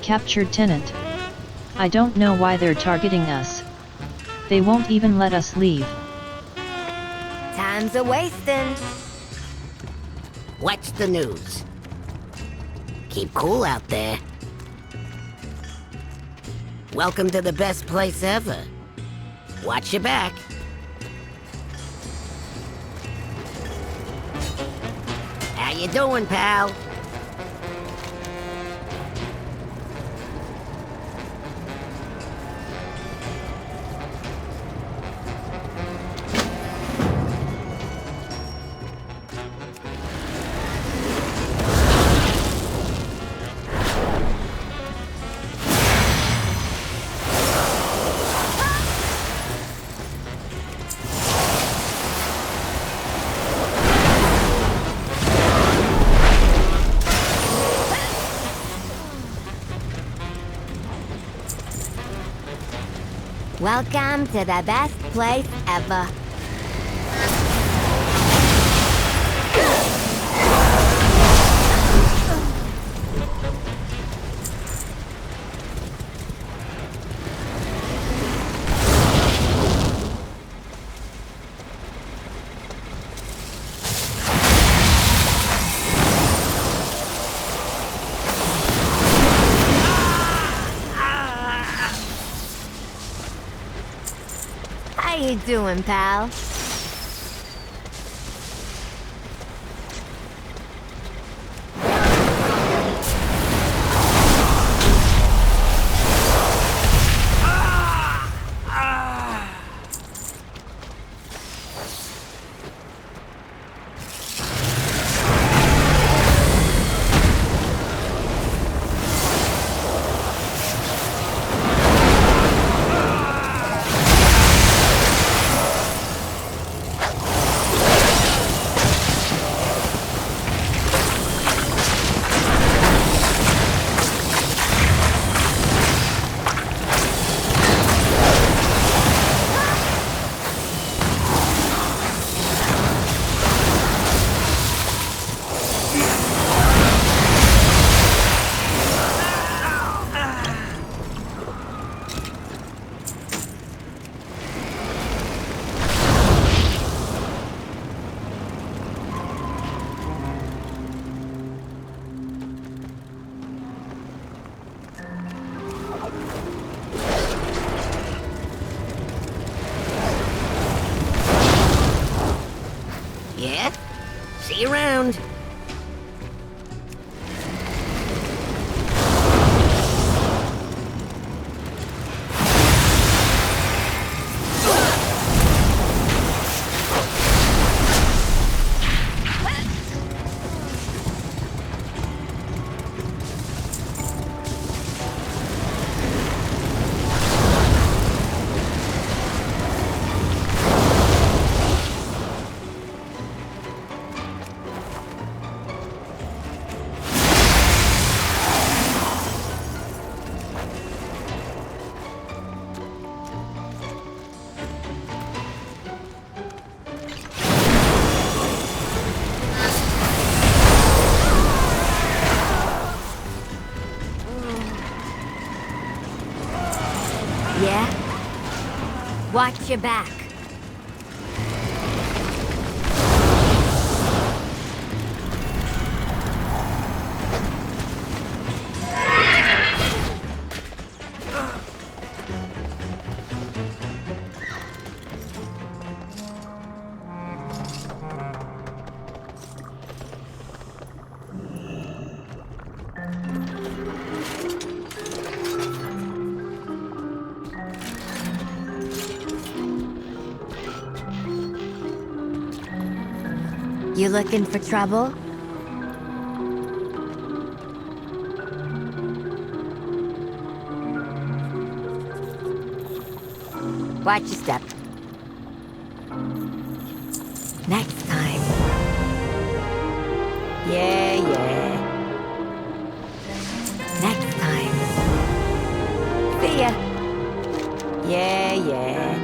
Captured tenant. I don't know why they're targeting us. They won't even let us leave. Time's a-wasting. What's the news? Keep cool out there. Welcome to the best place ever. Watch your back. How you doing, pal? Welcome to the best place ever. How you doing, pal? Yeah? See you around. Yeah? Watch your back. You looking for trouble? Watch your step. Next time. Yeah, yeah. Next time. See ya. Yeah, yeah.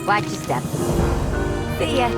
Watch your step. See ya.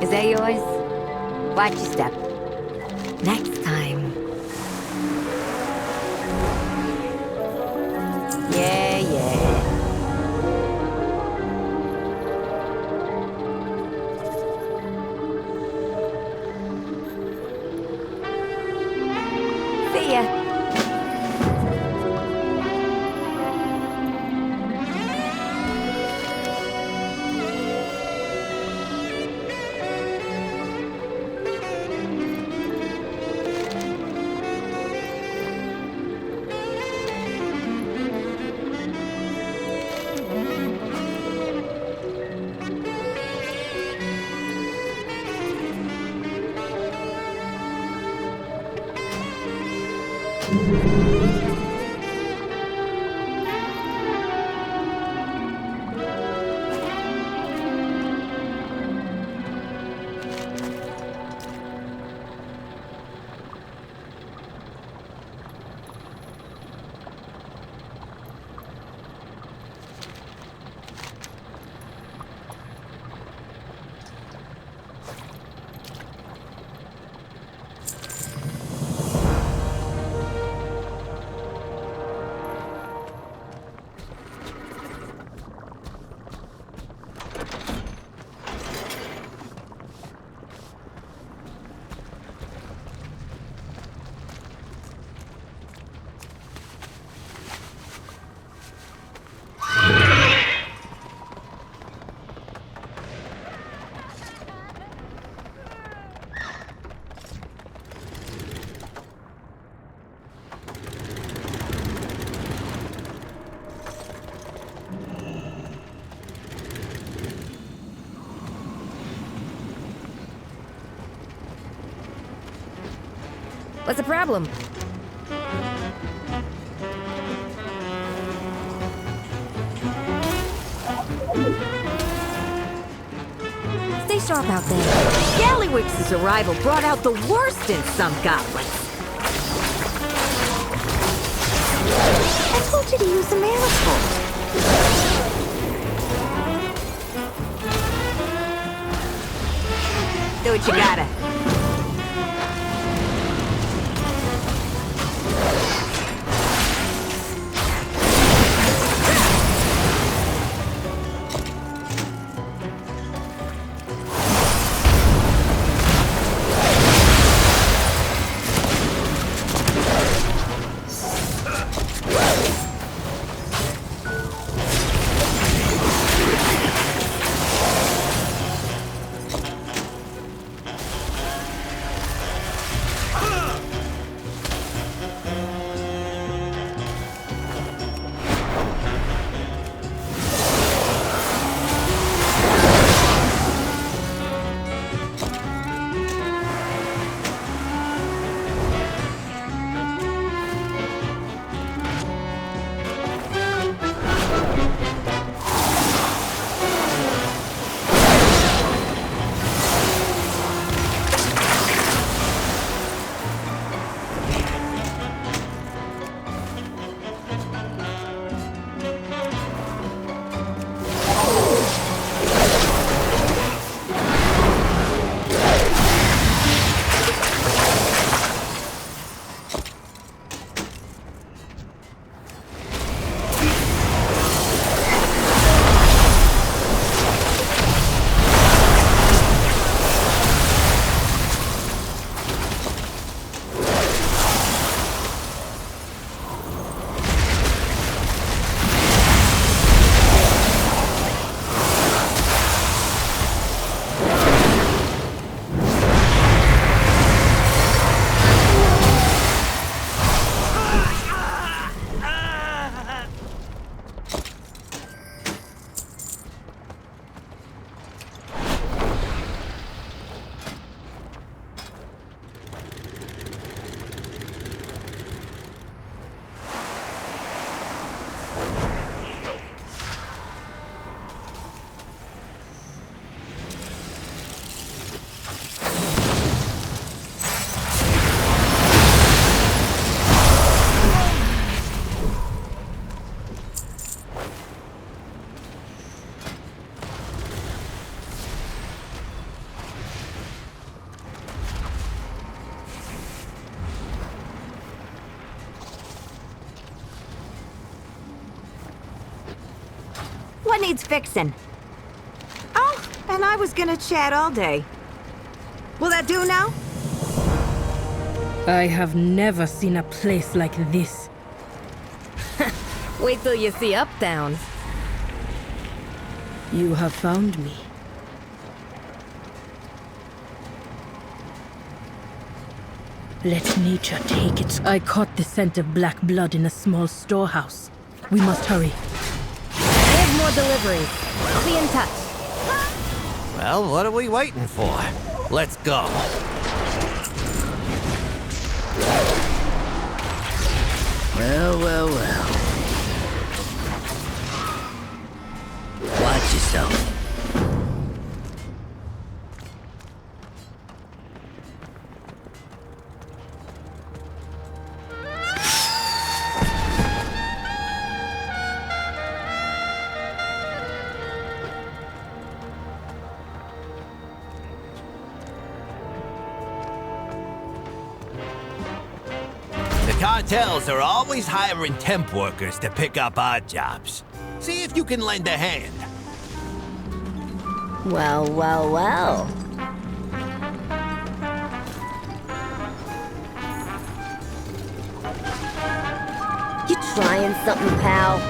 Is that yours? Watch your step. Next time. Yeah, yeah. See ya. What's the problem? Stay sharp out there. Gallywix's arrival brought out the worst in some goblins. I told you to use the manifold. Do what you gotta. What needs fixing? Oh, and I was gonna chat all day. Will that do now? I have never seen a place like this. Wait till you see Uptown. You have found me. Let nature take it. I caught the scent of black blood in a small storehouse. We must hurry. I have more deliveries. I'll be in touch. Well, what are we waiting for? Let's go. Well, well, well. Watch yourself. Cartels are always hiring temp workers to pick up odd jobs. See if you can lend a hand. Well, well, well. You trying something, pal?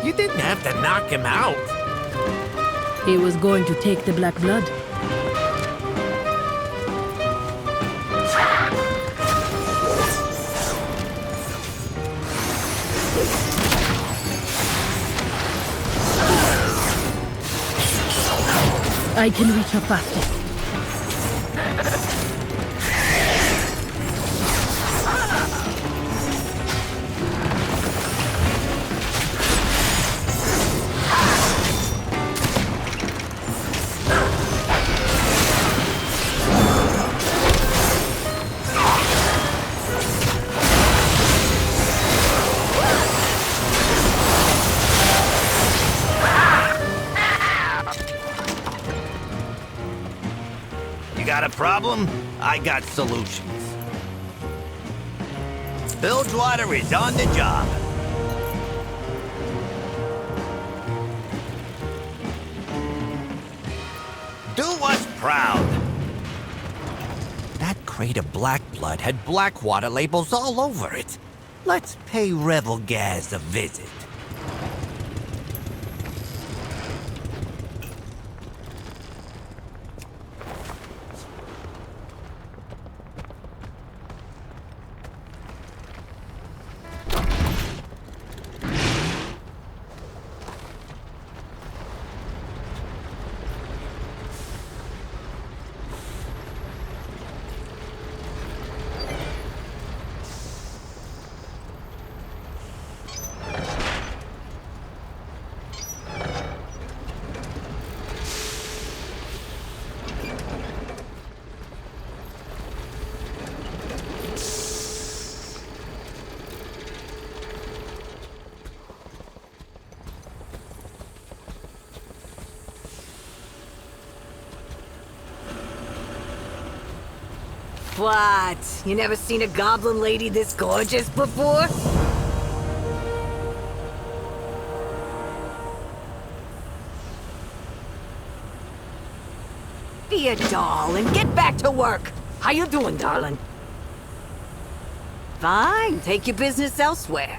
You didn't have to knock him out. He was going to take the black blood. I can reach her fastest. Got a problem? I got solutions. Bilgewater is on the job. Do us proud. That crate of black blood had Blackwater labels all over it. Let's pay Revelgaz a visit. What? You never seen a goblin lady this gorgeous before? Be a doll and get back to work. How you doing, darling? Fine, take your business elsewhere.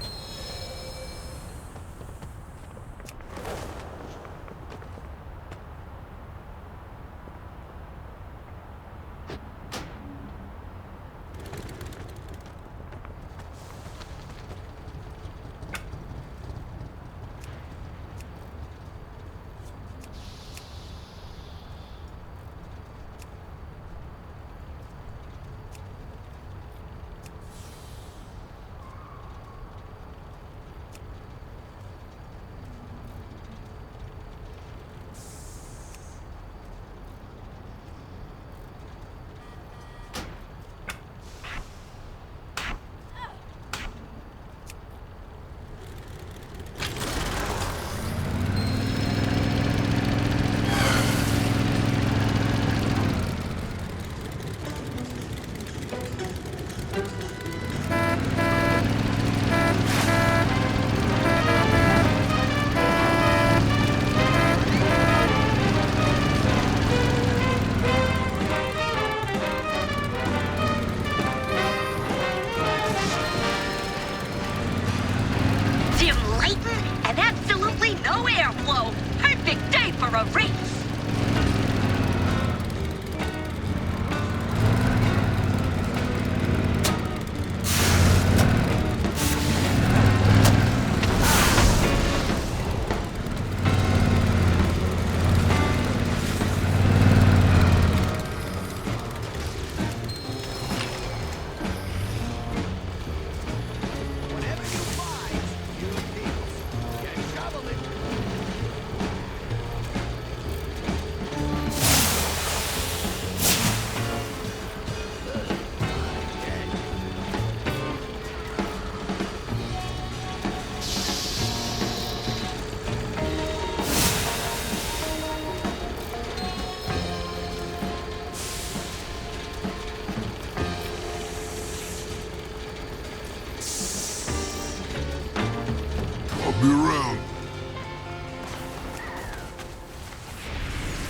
Be around.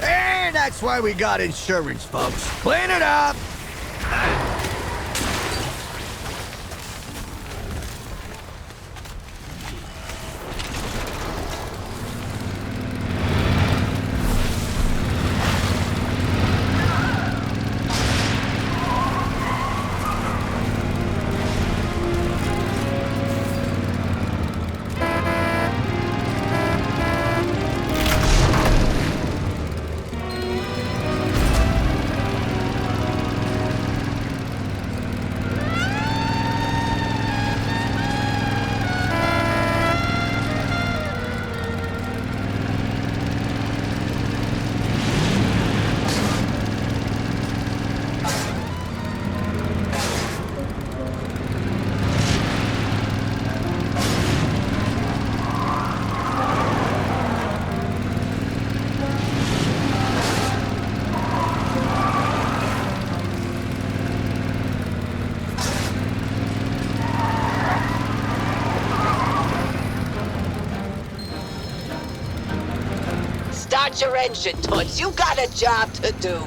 And that's why we got insurance, folks. Clean it up! Start your engine, Toots. You got a job to do.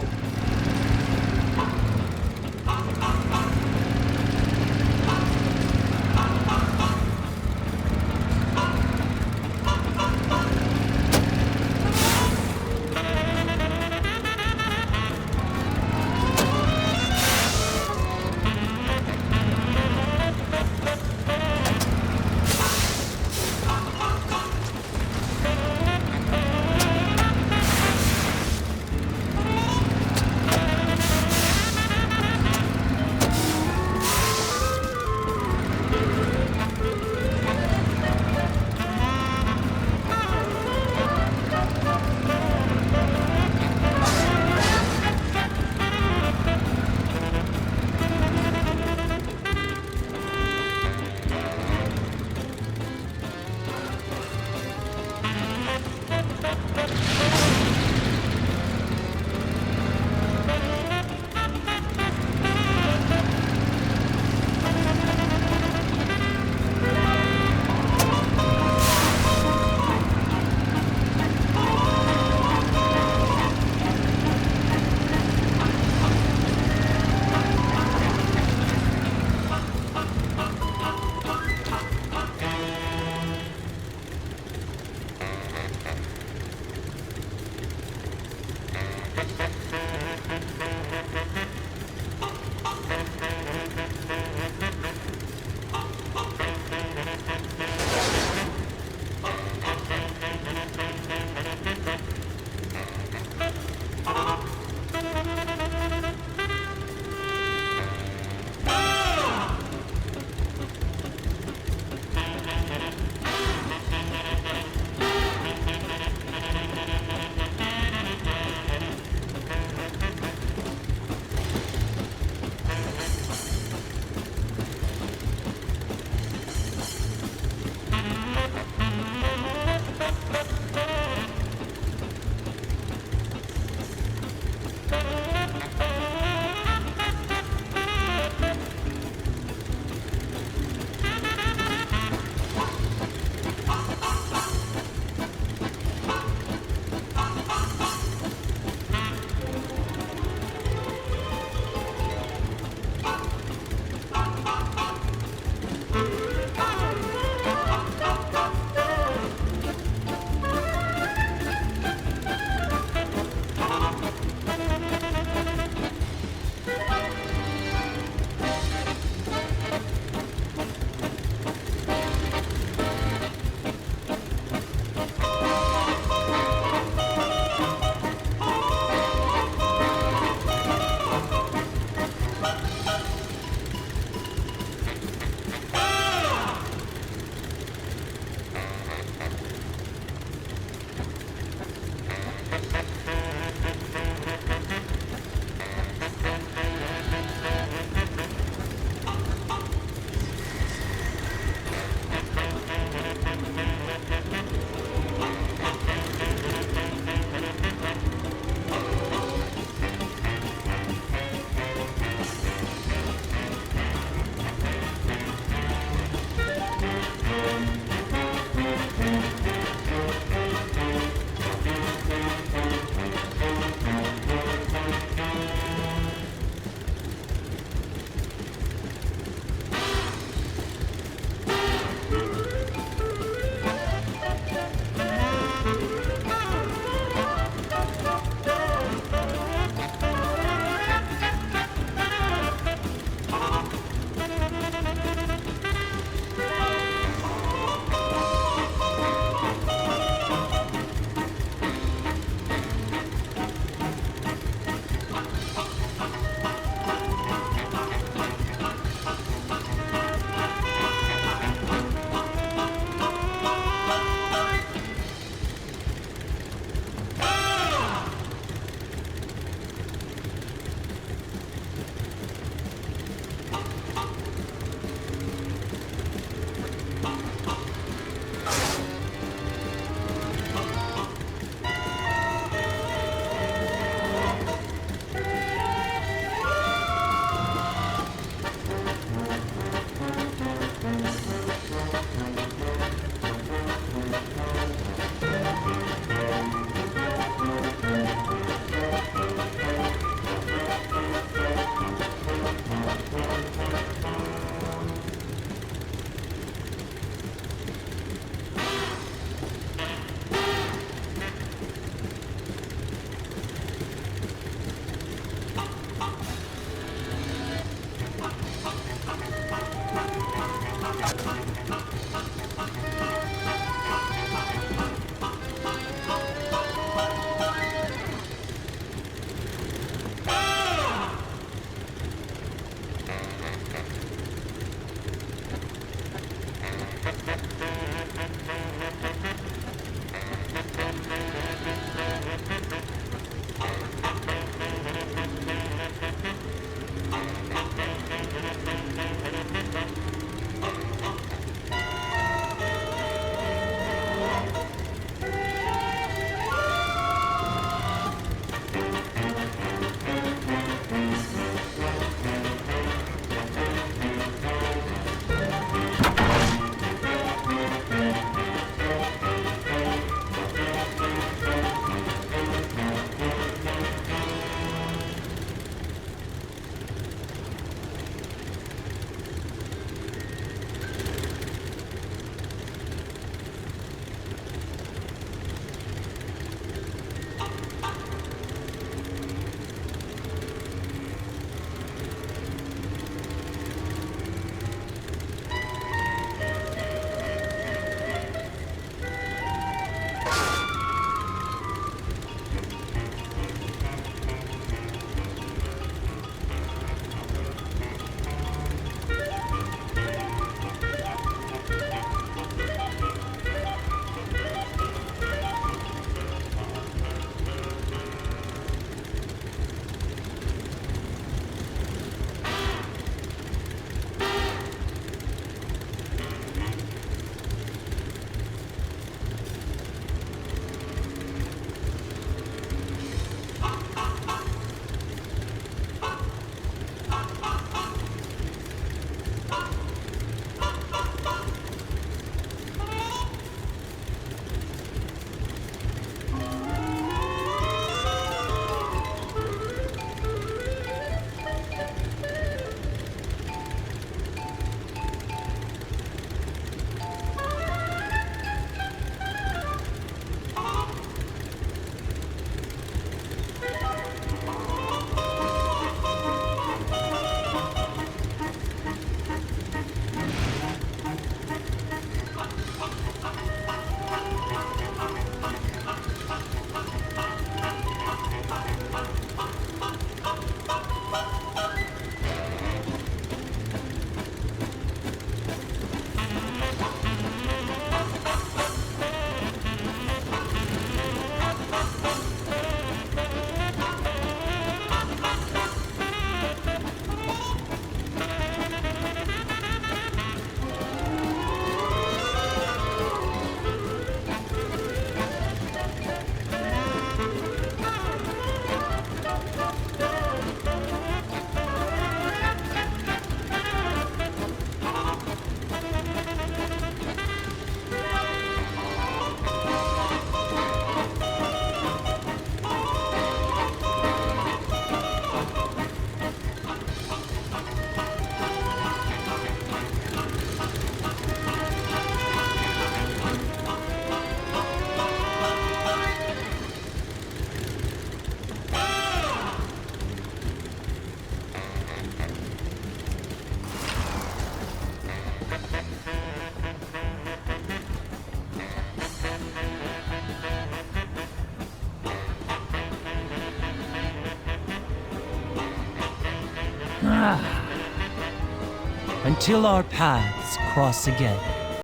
Until our paths cross again.